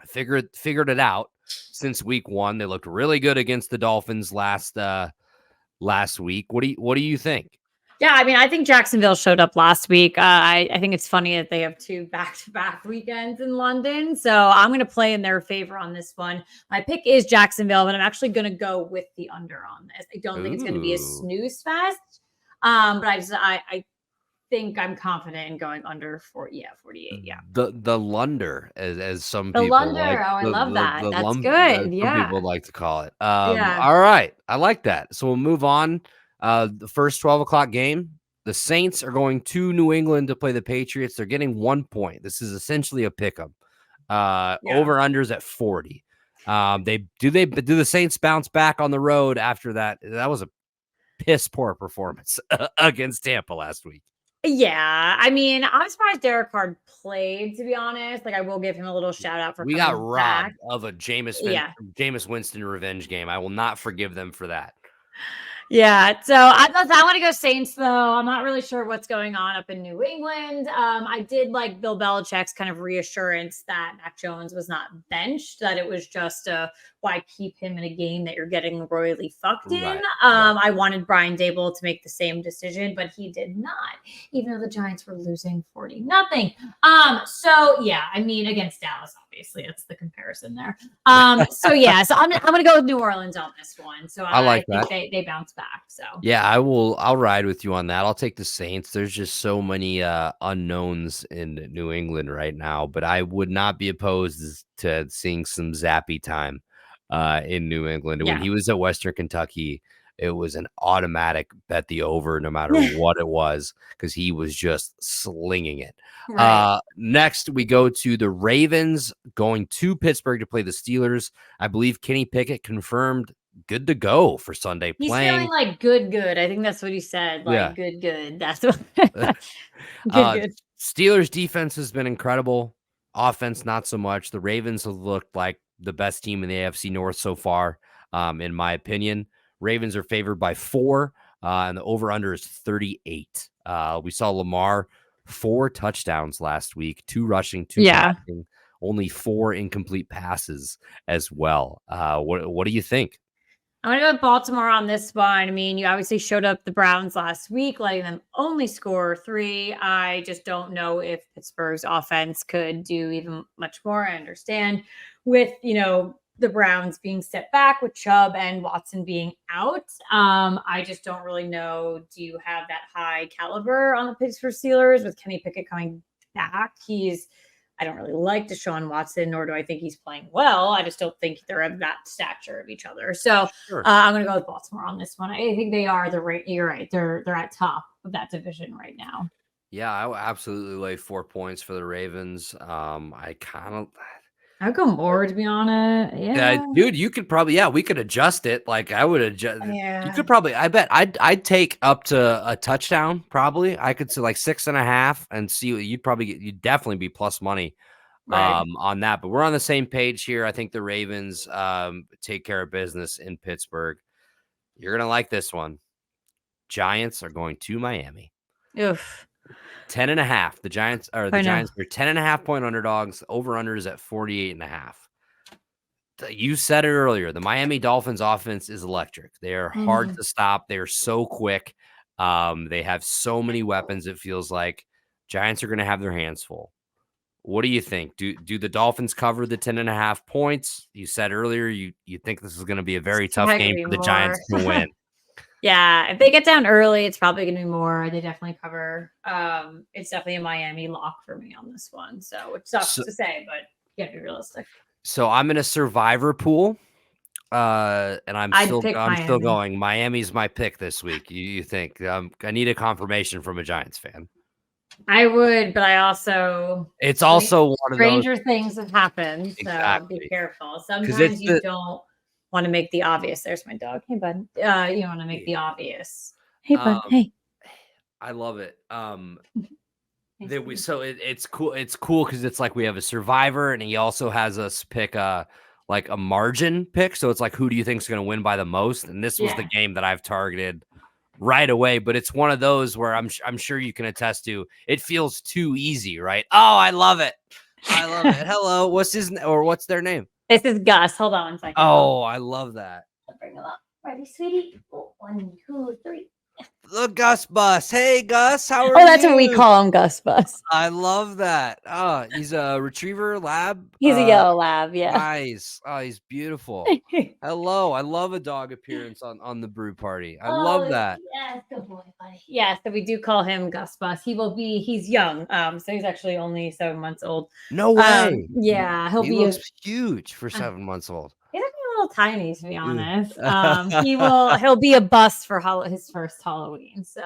figured it out since week 1. They looked really good against the Dolphins last week. What do you think? Yeah, I mean, I think Jacksonville showed up last week. I think it's funny that they have 2 back-to-back weekends in London. So I'm going to play in their favor on this one. My pick is Jacksonville, but I'm actually going to go with the under on this. I don't think it's going to be a snooze fest. But I think I'm confident in going under 48. Yeah. The Lunder, as some the people Lunder. like. I love that. That's good. Some people like to call it. All right. I like that. So we'll move on. The first 12 o'clock game, the Saints are going to New England to play the Patriots. They're getting 1 point. This is essentially a pick'em. Over unders at 40. Do the Saints bounce back on the road after that? That was a piss poor performance against Tampa last week. Yeah, I mean, I'm surprised Derek Carr played, to be honest. Like, I will give him a little shout out for we got robbed of a Jameis Winston revenge game. I will not forgive them for that. Yeah, so I want to go Saints, though. I'm not really sure what's going on up in New England. I did like Bill Belichick's kind of reassurance that Mac Jones was not benched, that it was just a why keep him in a game that you're getting royally fucked in? Right. I wanted Brian Daboll to make the same decision, but he did not, even though the Giants were losing 40-0. So yeah, I mean, against Dallas, obviously, that's the comparison there. So yeah, so I'm gonna go with New Orleans on this one. So I like think that. they bounce back. So Yeah, I'll ride with you on that. I'll take the Saints. There's just so many unknowns in New England right now, but I would not be opposed to seeing some Zappy time in New England. When yeah. he was at Western Kentucky, it was an automatic bet the over no matter what it was, because he was just slinging it. Right. Next, we go to the Ravens going to Pittsburgh to play the Steelers. I believe Kenny Pickett confirmed good to go for Sunday He's playing. feeling like good. I think that's what he said. Yeah. Like good. That's what Uh, good. Steelers defense has been incredible. Offense, not so much. The Ravens have looked like the best team in the AFC North so far, in my opinion. Ravens are favored by 4, and the over-under is 38. We saw Lamar 4 touchdowns last week, 2 rushing, 2 Yeah. passing, only 4 incomplete passes as well. What do you think? I'm gonna go with Baltimore on this one. I mean, you obviously showed up the Browns last week, letting them only score 3. I just don't know if Pittsburgh's offense could do even much more. I understand with the Browns being set back with Chubb and Watson being out. I just don't really know. Do you have that high caliber on the Pittsburgh Steelers with Kenny Pickett coming back? I don't really like Deshaun Watson, nor do I think he's playing well. I just don't think they're of that stature of each other. So Sure. I'm going to go with Baltimore on this one. I think they are you're right. They're at top of that division right now. Yeah, I would absolutely lay 4 points for the Ravens. I'd go more, to be honest. Yeah. Dude, you could probably, we could adjust it. Like I would adjust. Yeah. You could probably, I bet I'd take up to a touchdown. Probably I could say like 6.5 and see you'd definitely be plus money Right. on that. But we're on the same page here. I think the Ravens take care of business in Pittsburgh. You're going to like this one. Giants are going to Miami. Oof. 10.5. The Giants are 10.5 point underdogs. Over under is at 48.5. You said it earlier. The Miami Dolphins offense is electric. They are hard to stop. They are so quick. They have so many weapons. It feels like Giants are going to have their hands full. What do you think? Do the Dolphins cover the 10.5 points? You said earlier you think this is going to be a very tough game for the Giants to win. Yeah, if they get down early, it's probably going to be more. They definitely cover. It's definitely a Miami lock for me on this one. So it sucks to say, but you have to be realistic. So I'm in a survivor pool, and I'm still going. Miami's my pick this week. You think? I need a confirmation from a Giants fan. I would, but I also it's also one of those stranger things have happened. So exactly. Be careful. Sometimes you don't want to make the obvious. There's my dog. Hey, bud. You want to make the obvious. Hey, bud. Hey. I love it. It's cool. It's cool because it's like we have a survivor, and he also has us pick like a margin pick. So it's like, who do you think is going to win by the most? And this was the game that I've targeted right away. But it's one of those where I'm sure you can attest to. It feels too easy, right? Oh, I love it. I love it. Hello, what's their name? This is Gus. Hold on 1 second. Oh, I love that. I'll bring him up. Ready, sweetie? 1, 2, 3. The Gus Bus. Hey, Gus, how are you? Oh, that's what we call him, Gus Bus. I love that. Oh, he's a retriever lab. He's a yellow lab, yeah. Nice. Oh, he's beautiful. Hello. I love a dog appearance on the brew party. I love that. Yes, good boy, buddy. Yeah, so we do call him Gus Bus. He's young. So he's actually only 7 months old. No way. Yeah, he looks huge for 7 months old. He's a little tiny, to be honest. He'll be a bust for his first Halloween. So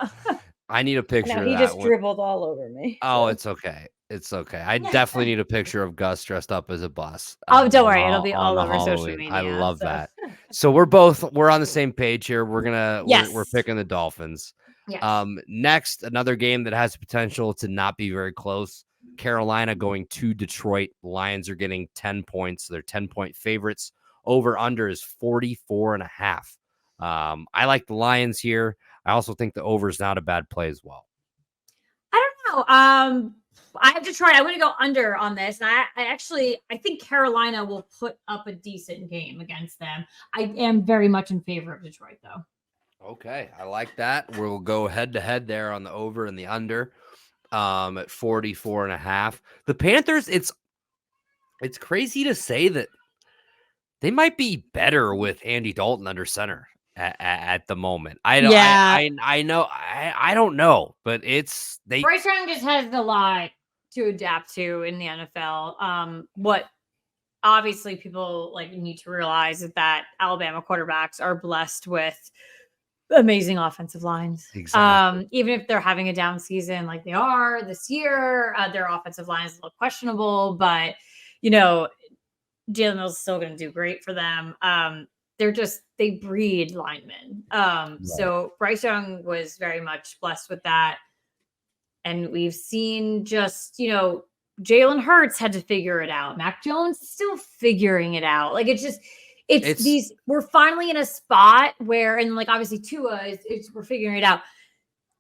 I need a picture. He just dribbled all over me. Oh, it's okay. It's okay. I definitely need a picture of Gus dressed up as a bus. Oh, don't worry. It'll be all over social media. I love that. So we're on the same page here. We're picking the Dolphins. Yes. Next, another game that has potential to not be very close. Carolina going to Detroit. Lions are getting 10 points. They're 10-point favorites. Over under is 44.5. I like the Lions here. I also think the over is not a bad play as well. I don't know. I have Detroit. I'm going to go under on this. And I think Carolina will put up a decent game against them. I am very much in favor of Detroit, though. Okay, I like that. We'll go head to head there on the over and the under at 44.5. The Panthers, it's crazy to say that they might be better with Andy Dalton under center at the moment. I don't know. I don't know, but Bryce Young just has a lot to adapt to in the NFL. What obviously people need to realize is that Alabama quarterbacks are blessed with amazing offensive lines. Exactly. Even if they're having a down season like they are this year, their offensive line is a little questionable, but Jalen Mills is still going to do great for them. They breed linemen. Right. So Bryce Young was very much blessed with that. And we've seen just, Jalen Hurts had to figure it out. Mac Jones still figuring it out. We're finally in a spot where, and obviously Tua we're figuring it out.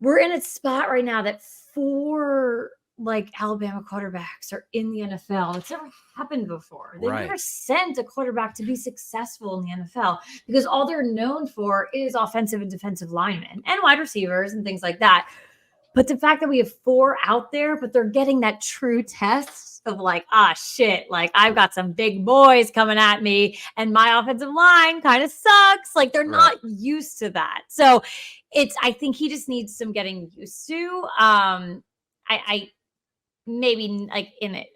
We're in a spot right now that 4 Alabama quarterbacks are in the NFL. It's never happened before. They've never sent a quarterback to be successful in the NFL because all they're known for is offensive and defensive linemen and wide receivers and things like that. But the fact that we have 4 out there, but they're getting that true test of shit, I've got some big boys coming at me and my offensive line kind of sucks. They're not used to that. So I think he just needs some getting used to. I maybe in it.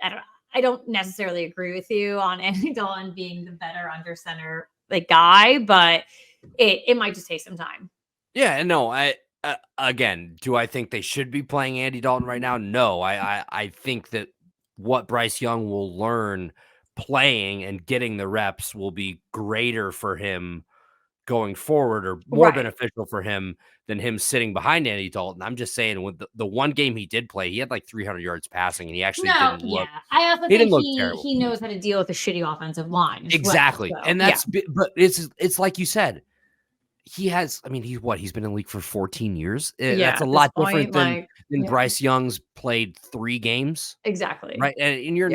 I don't necessarily agree with you on Andy Dalton being the better under center guy, but it might just take some time. Yeah, no, again, do I think they should be playing Andy Dalton right now? No, I think that what Bryce Young will learn playing and getting the reps will be greater for him going forward, or more beneficial for him than him sitting behind Andy Dalton. I'm just saying, with the one game he did play, he had 300 yards passing, and he actually didn't look. Yeah, I also think he knows how to deal with a shitty offensive line. Exactly, well, so, and that's but it's like you said. He has, he's been in the league for 14 years. That's a lot different than Bryce Young's played 3 games. Exactly. Right. And you're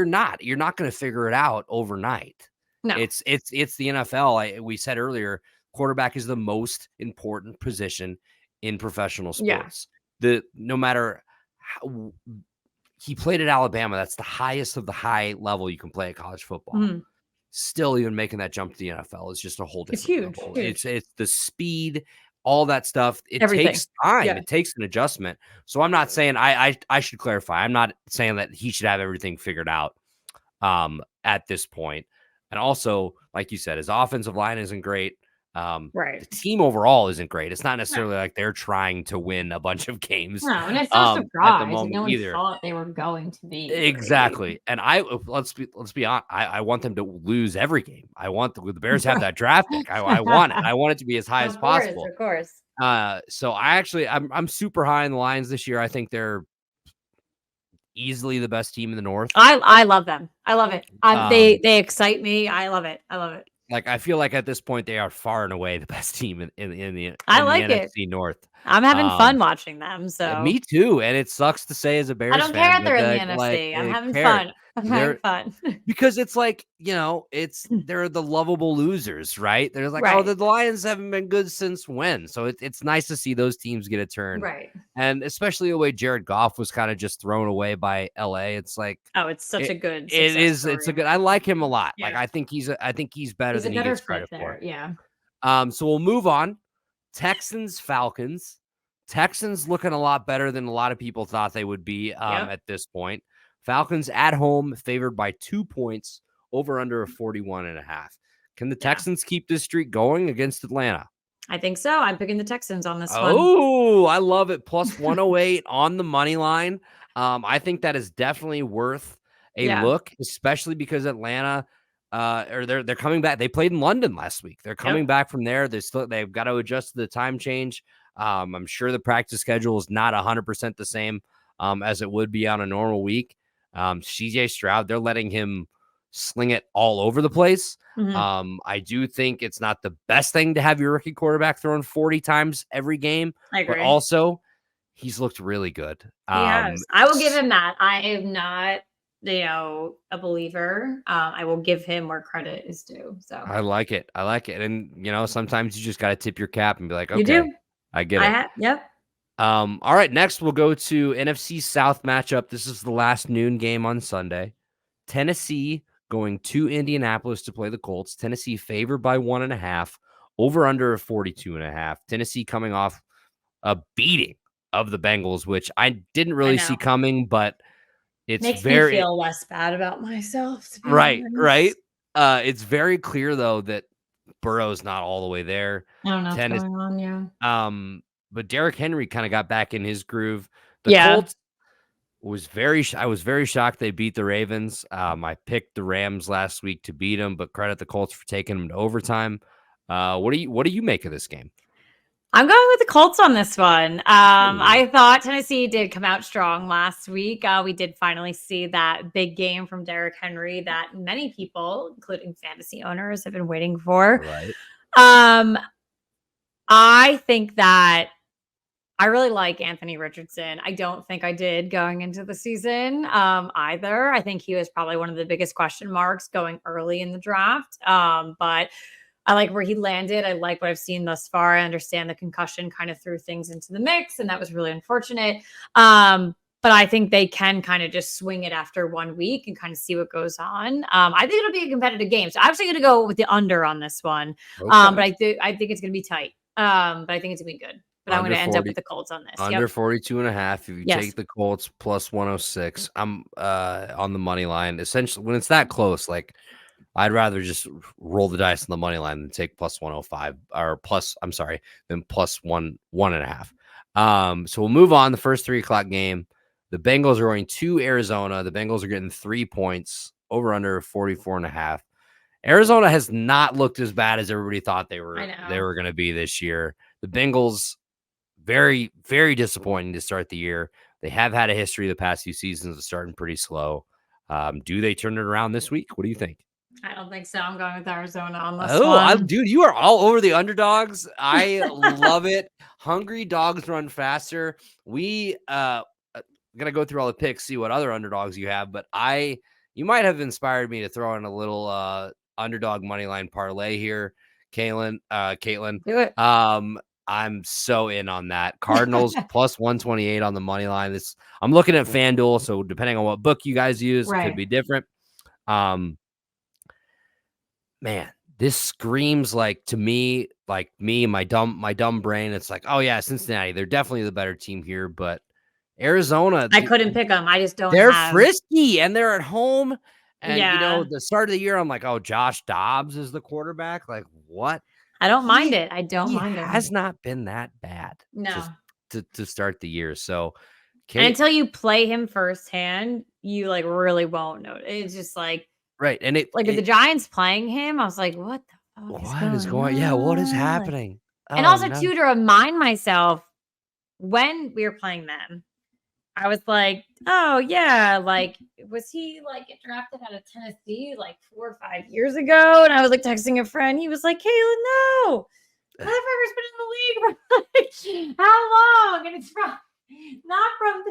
not going to figure it out overnight. No, it's the NFL. We said earlier, quarterback is the most important position in professional sports. No matter how he played at Alabama, that's the highest of the high level you can play at college football. Mm-hmm. Still, even making that jump to the NFL is just a whole different level. Huge. It's the speed, all that stuff. Everything. Takes time. It takes an adjustment. So I'm not saying I should clarify. I'm not saying that he should have everything figured out at this point. And also, like you said, his offensive line isn't great. The team overall isn't great. It's not necessarily like they're trying to win a bunch of games. No, and it's no surprise. At the moment no one either. thought they were going to be exactly. And let's be honest. I want them to lose every game. I want the Bears have that draft pick. I want it. I want it to be as high as possible. Of course. So I'm super high in the Lions this year. I think they're easily the best team in the North. I love them. I love it. They excite me. I love it. I feel like at this point they are far and away the best team in the NFC North. I'm having fun watching them. So me too. And it sucks to say as a Bears fan. I don't care if they're in the NFC. I'm having fun. I'm having fun. Because it's they're the lovable losers, right? They're oh, the Lions haven't been good since when? So it's nice to see those teams get a turn. Right. And especially the way Jared Goff was kind of just thrown away by LA. It's it's such a good it is story. It's a good, I like him a lot. Yeah. I think he's better than he gets credit for. Yeah. So we'll move on. Texans, Falcons. Texans looking a lot better than a lot of people thought they would be at this point. Falcons at home, favored by 2 points, over under a 41.5. Can the Texans keep this streak going against Atlanta? I think so. I'm picking the Texans on this one. Oh, I love it. Plus 108 on the money line. I think that is definitely worth a look, especially because Atlanta, they're coming back. They played in London last week. They're coming back from there. They've got to adjust to the time change. I'm sure the practice schedule is not 100% the same as it would be on a normal week. CJ Stroud, they're letting him sling it all over the place. Mm-hmm. I do think it's not the best thing to have your rookie quarterback throwing 40 times every game. I agree. But also, he's looked really good. He has. I will give him that. I am not, a believer. I will give him where credit is due. So I like it. I like it. And sometimes you just got to tip your cap and be like, you okay, do. I get I it. have. Yep. All right, next we'll go to NFC South matchup. This is the last noon game on Sunday. Tennessee going to Indianapolis to play the Colts. Tennessee favored by 1.5, over under 42.5. Tennessee coming off a beating of the Bengals, which I didn't I really know. see coming, but it's Makes me very feel less bad about myself, to be right. honest. It's very clear though that Burrow's not all the way there. I don't know what's Tennis, going on. Yeah. but Derrick Henry kind of got back in his groove. The Yeah. Colts I was very shocked they beat the Ravens. I picked the Rams last week to beat them, but credit the Colts for taking them to overtime. What do you make of this game? I'm going with the Colts on this one. I thought Tennessee did come out strong last week. We did finally see that big game from Derrick Henry that many people, including fantasy owners, have been waiting for. Right. I think that I really like Anthony Richardson. I don't think I did going into the season either. I think he was probably one of the biggest question marks going early in the draft. But I like where he landed. I like what I've seen thus far. I understand the concussion kind of threw things into the mix, and that was really unfortunate. But I think they can kind of just swing it after 1 week and kind of see what goes on. I think it'll be a competitive game. So I'm actually going to go with the under on this one. Okay. But I think it's going to be tight. But I think it's going to be good. But I'm going to end up with the Colts on this. Under 42.5. If you Yes. take the Colts plus 106, I'm on the money line. Essentially, when it's that close, like I'd rather just roll the dice on the money line than take plus 105 or than plus 1.5. So we'll move on. The first 3:00 game. The Bengals are going to Arizona. The Bengals are getting 3 points, over under 44.5. Arizona has not looked as bad as everybody thought they were going to be this year. The Bengals, very, very disappointing to start the year. They have had a history the past few seasons of starting pretty slow. Do they turn it around this week? What do you think? I don't think so. I'm going with Arizona on this one. Dude, you are all over the underdogs. I love it. Hungry dogs run faster. We gonna go through all the picks, see what other underdogs you have, but you might have inspired me to throw in a little underdog money line parlay here, Katelyn. Do it. I'm so in on that. Cardinals plus 128 on the money line. I'm looking at FanDuel, so depending on what book you guys use, it could be different. Man, this screams like to me, my dumb brain. It's like, oh yeah, Cincinnati. They're definitely the better team here, but Arizona, I couldn't pick them. I just don't. They're frisky and they're at home. And the start of the year, I'm like, oh, Josh Dobbs is the quarterback. Like, what? I don't mind it. I don't mind it. He has not been that bad. No. To start the year. So until you play him firsthand, you really won't know. It's just like right. And with the Giants playing him, I was like, what the fuck is going on? Yeah, what is happening? And also too, to remind myself when we were playing them, I was like, oh yeah, was he get drafted out of Tennessee 4 or 5 years ago? And I was texting a friend. He was like, Katelyn, no, motherfucker's been in the league for how long? And it's not from.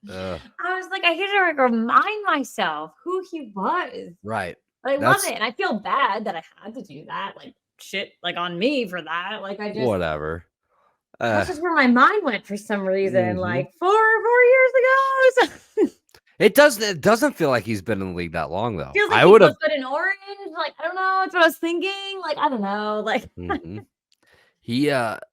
I was like, I had to remind myself who he was. Right. But I love it, and I feel bad that I had to do that. Shit, on me for that. I just whatever. That's just where my mind went for some reason. 4 years ago. It doesn't feel like he's been in the league that long though. Feels like he looked good in orange. I don't know. It's what I was thinking. I don't know.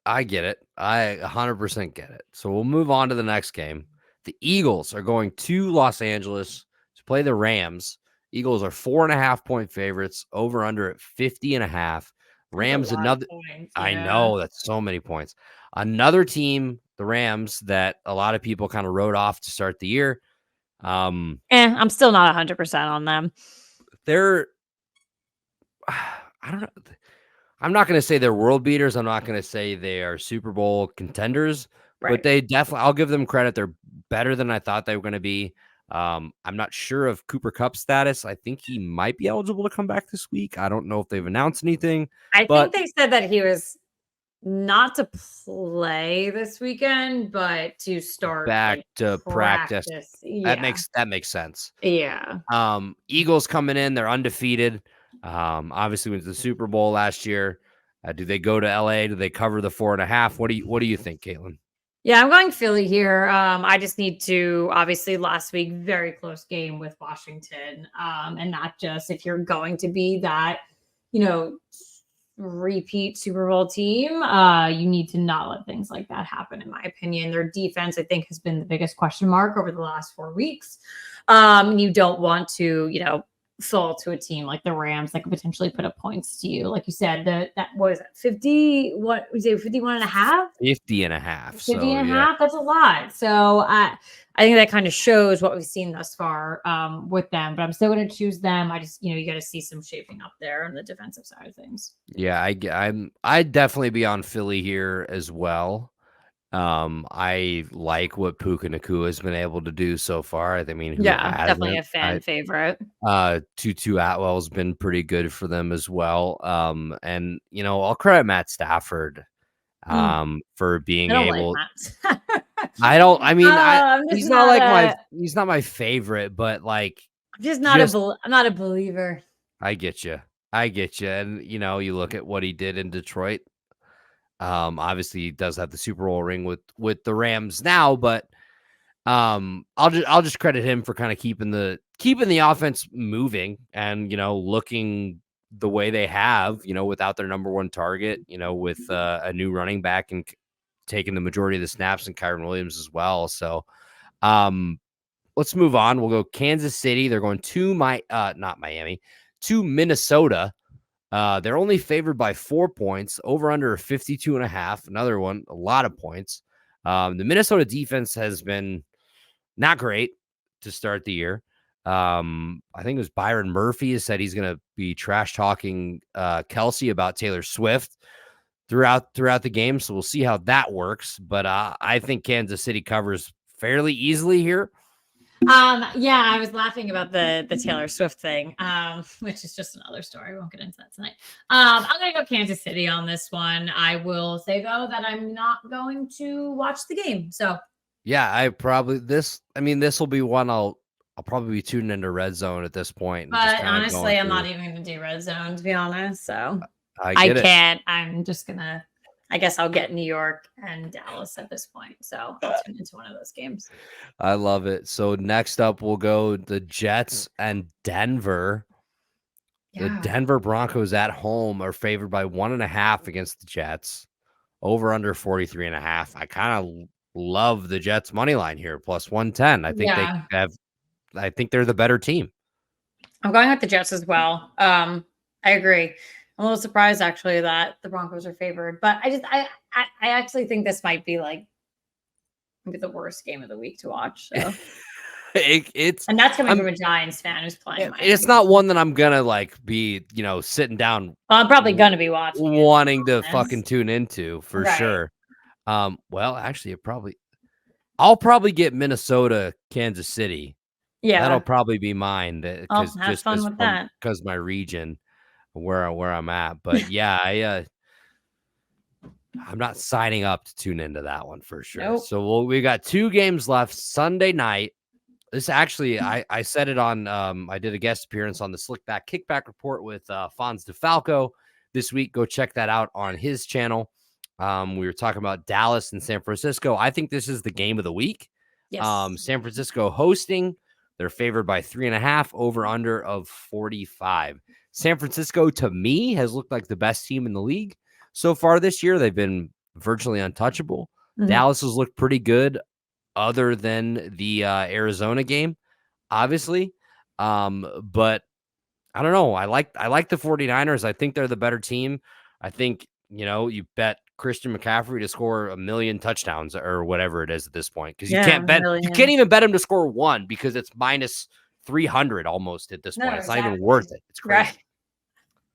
I get it. I 100% get it. So we'll move on to the next game. The Eagles are going to Los Angeles to play the Rams. Eagles are 4.5 point favorites, over under at 50.5. Rams, another points, yeah. I know that's so many points. Another team, the Rams, that a lot of people kind of wrote off to start the year. I'm still not 100% on them. I don't know. I'm not going to say they're world beaters. I'm not going to say they are Super Bowl contenders, but they definitely, I'll give them credit. They're better than I thought they were going to be. I'm not sure of Cooper Kupp's status. I think he might be eligible to come back this week. I don't know if they've announced anything. I think they said that he was not to play this weekend, but to start Back like to practice. practice. That Yeah. makes sense. Yeah. Eagles coming in, they're undefeated. Obviously went to the Super Bowl last year. Do they go to LA? Do they cover the 4.5? What do you think, Katelyn? Yeah, I'm going Philly here. I just need to obviously last week, very close game with Washington. And not just if you're going to be that, you know, repeat Super Bowl team, you need to not let things like that happen, in my opinion. Their defense, I think, has been the biggest question mark over the last 4 weeks. You don't want to, fall to a team like the Rams that could potentially put up points to you. Like you said, that was 50, what was it, 51 and a half? 50 and a half. 50 So and a yeah. half, that's a lot. So I think that kind of shows what we've seen thus far with them, but I'm still going to choose them. I just, you got to see some shaping up there on the defensive side of things. Yeah, I'd definitely be on Philly here as well. I like what Puka Nacua has been able to do so far. I mean, who Yeah, definitely hasn't? a fan favorite. Tutu Atwell's been pretty good for them as well. And I'll credit Matt Stafford for being I don't like able. Matt. I don't. I mean, I'm just he's not not like a. he's not my favorite, but like, I'm just not just I'm not a believer. I get you. I get you. And you look at what he did in Detroit. Obviously, he does have the Super Bowl ring with the Rams now, but I'll just credit him for kind of keeping the offense moving and looking the way they have, without their number one target, with a new running back and taking the majority of the snaps, and Kyron Williams as well. So let's move on. We'll go Kansas City. They're going to not Miami, to Minnesota. They're only favored by 4 points, over under 52.5. Another one, a lot of points. The Minnesota defense has been not great to start the year. I think it was Byron Murphy has said he's going to be trash talking Kelsey about Taylor Swift throughout the game. So we'll see how that works. But I think Kansas City covers fairly easily here. Yeah, I was laughing about the Taylor Swift thing, which is just another story. We won't get into that tonight. I'm gonna go Kansas City on this one. I will say though that I'm not going to watch the game. So yeah, this will be one I'll probably be tuning into Red Zone at this point. And but honestly, I'm not even gonna do Red Zone, to be honest. So I can't. I'm just gonna. I guess I'll get New York and Dallas at this point. So I'll tune into one of those games. I love it. So next up, we'll go the Jets and Denver. Yeah. The Denver Broncos at home are favored by 1.5 against the Jets. Over under 43.5. I kind of love the Jets money line here, plus 110. I think they're the better team. I'm going with the Jets as well. I agree. I'm a little surprised actually that the Broncos are favored, but I actually think this might be like maybe the worst game of the week to watch. So. And that's coming from a Giants fan who's playing. It's not one that I'm gonna be sitting down. Well, I'm probably gonna be watching, wanting to fucking tune into for sure. Well, actually, I'll probably get Minnesota, Kansas City. Yeah, that'll probably be mine because because my region where I'm at. But yeah, I'm not signing up to tune into that one for sure. Nope. So we got 2 games left Sunday night. This actually, I said it on, I did a guest appearance on the Slick Back Kickback Report with Fonz DeFalco this week. Go check that out on his channel. We were talking about Dallas and San Francisco. I think this is the game of the week. Yes. San Francisco hosting. They're favored by 3.5, over under of 45. San Francisco, to me, has looked like the best team in the league so far this year. They've been virtually untouchable. Mm-hmm. Dallas has looked pretty good other than the Arizona game, obviously. But I don't know. I like the 49ers. I think they're the better team. I think, you bet Christian McCaffrey to score 1 million touchdowns or whatever it is at this point. Because you can't even bet him to score 1 because it's minus 300 almost at this point. It's not even worth it. It's crazy. Right.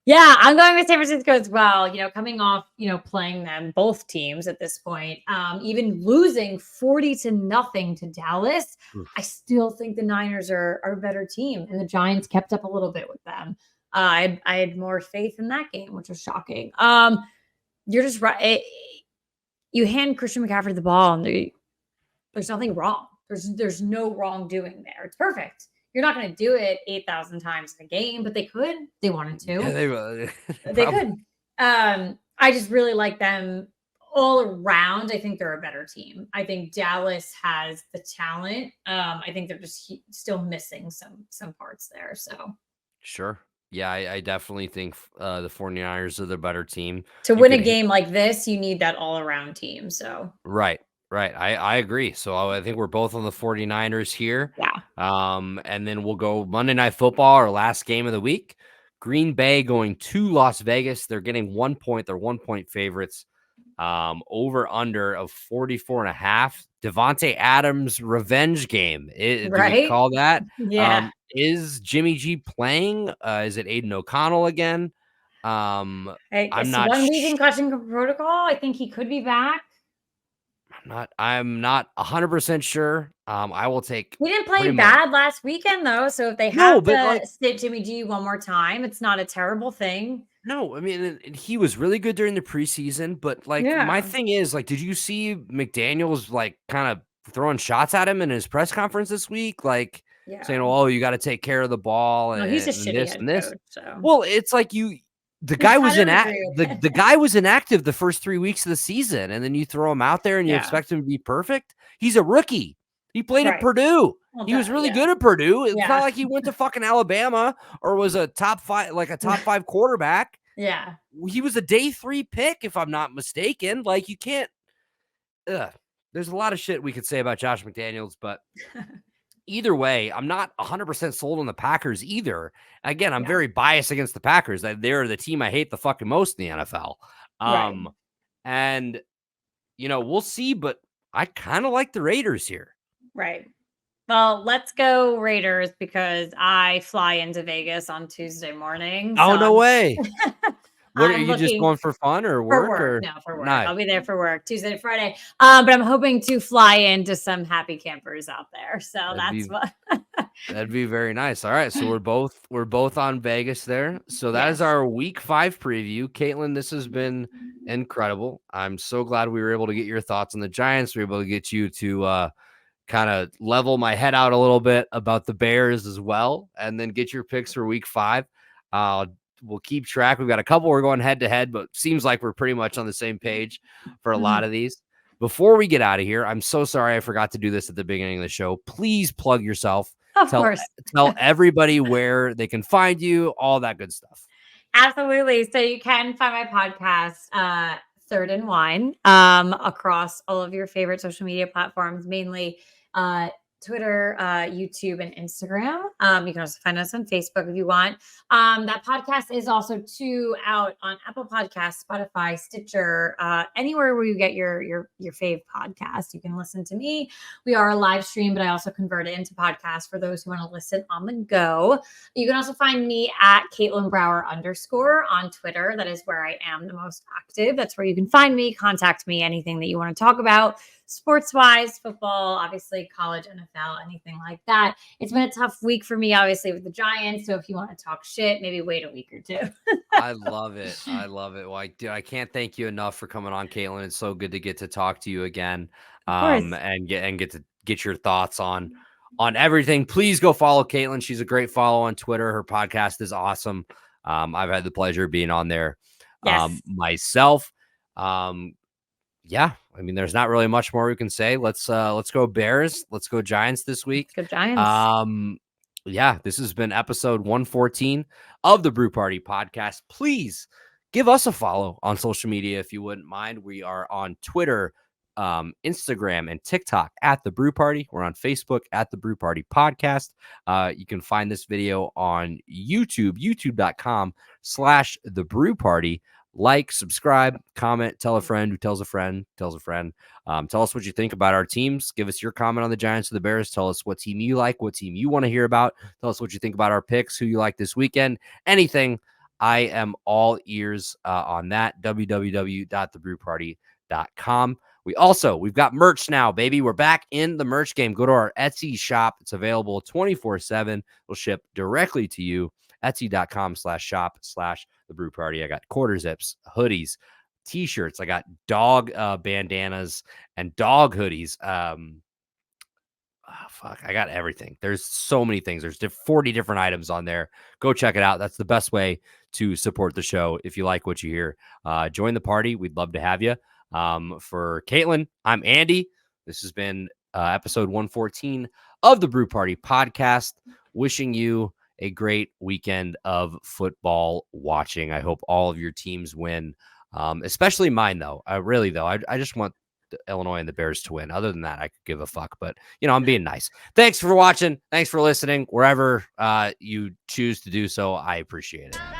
Yeah, I'm going with San Francisco as well. Coming off, playing them, both teams at this point, even losing 40-0 to Dallas, I still think the Niners are a better team, and the Giants kept up a little bit with them. I had more faith in that game, which was shocking. You're just right. You hand Christian McCaffrey the ball, and there's nothing wrong. There's no wrongdoing there. It's perfect. You're not going to do it 8,000 times in a game, but they could. They wanted Yeah, to. they They probably could. I just really like them all around. I think they're a better team. I think Dallas has the talent. I think they're just still missing some parts there. So sure. Yeah, I definitely think the 49ers are the better team. to You win a could hit game like this, you need that all around team. So right, right. I agree. So I think we're both on the 49ers here. yeah, And then we'll go Monday Night Football, our last game of the week. Green Bay going to Las Vegas. They're getting 1 point. They're 1 point favorites. Over under of 44.5. Devontae Adams revenge game. Do we right. call that? Yeah. Is Jimmy G playing? Is it Aiden O'Connell again? I I'm guess not. 1 week in concussion protocol. I think he could be back. I'm not 100% sure. I will take He didn't play pretty much. bad last weekend though, so if they No, have but to like sit Jimmy G one more time, it's not a terrible thing. no, I mean and he was really good during the preseason, but like my Yeah. thing is like, did you see McDaniel's like kind of throwing shots at him in his press conference this week, like saying, Yeah. "Oh, you got to take care of the ball No, he's a and shitty this head and this." coach, so Well, it's like I don't agree with the it. guy was inactive the first 3 weeks of the season, and then you throw him out there and you Yeah. expect him to be perfect. He's a rookie. He played at Right. Purdue. Well, He was really yeah. good at Purdue. It's not Yeah. like he went to fucking Alabama or was a top five quarterback. Yeah. He was a day 3 pick, if I'm not mistaken. Like, you can't ugh. There's a lot of shit we could say about Josh McDaniels, but either way, I'm not 100% sold on the Packers either. Again, I'm Yeah. very biased against the Packers. They're the team I hate the fucking most in the NFL. Right. And, we'll see, but I kind of like the Raiders here. Right. Well, let's go Raiders because I fly into Vegas on Tuesday morning. Oh, So no way. What are I'm you just looking going for fun or for work work. or No, for work. nice? I'll be there for work Tuesday to Friday. But I'm hoping to fly into some happy campers out there. So That'd that's be what That'd be very nice. All right, so we're both on Vegas there. So that is yes. our week 5 preview. Katelyn, this has been incredible. I'm so glad we were able to get your thoughts on the Giants. We were able to get you to kind of level my head out a little bit about the Bears as well, and then get your picks for week 5. We'll keep track. We've got a couple we're going head to head, but seems like we're pretty much on the same page for a lot Mhm. of these. Before we get out of here, I'm so sorry I forgot to do this at the beginning of the show. Please plug yourself. Of Tell course. tell everybody where they can find you, all that good stuff. Absolutely. So you can find my podcast, Third and Wine, across all of your favorite social media platforms, mainly uh, Twitter, YouTube, and Instagram. You can also find us on Facebook if you want. That podcast is also out on Apple Podcasts, Spotify, Stitcher, anywhere where you get your fave podcast. You can listen to me. We are a live stream, but I also convert it into podcast for those who want to listen on the go. You can also find me at Katelyn Brower _ on Twitter. That is where I am the most active. That's where you can find me, contact me, anything that you want to talk about, sports wise, football, obviously college, NFL, anything like that. It's been a tough week for me, obviously, with the Giants. So if you want to talk shit, maybe wait a week or two. I love it. I love it. Well, I can't thank you enough for coming on, Katelyn. It's so good to get to talk to you again, Of course. and get to get your thoughts on everything. Please go follow Katelyn. She's a great follow on Twitter. Her podcast is awesome. I've had the pleasure of being on there Yes. myself. Yeah, I mean, there's not really much more we can say. Let's go Bears. Let's go Giants this week. Let's go Giants. Yeah, this has been episode 114 of the Brew Party podcast. Please give us a follow on social media if you wouldn't mind. We are on Twitter, Instagram, and TikTok at the Brew Party. We're on Facebook at the Brew Party podcast. You can find this video on YouTube, youtube.com/the Brew Party. Like, subscribe, comment, tell a friend who tells a friend, tells a friend. Tell us what you think about our teams. Give us your comment on the Giants or the Bears. Tell us what team you like, what team you want to hear about. Tell us what you think about our picks, who you like this weekend, anything. I am all ears on that. www.thebrewparty.com. We've got merch now, baby. We're back in the merch game. Go to our Etsy shop. It's available 24/7. We'll ship directly to you. Etsy.com/shop/the brew party. I got quarter zips, hoodies, t-shirts. I got dog bandanas and dog hoodies. Fuck, I got everything. There's so many things. There's 40 different items on there. Go check it out. That's the best way to support the show. If you like what you hear, join the party. We'd love to have you. For Katelyn, I'm Andy. This has been episode 114 of the Brew Party podcast. Wishing you a great weekend of football watching. I hope all of your teams win, especially mine, though. I just want Illinois and the Bears to win. Other than that, I could give a fuck. But, I'm being nice. Thanks for watching. Thanks for listening. Wherever you choose to do so, I appreciate it.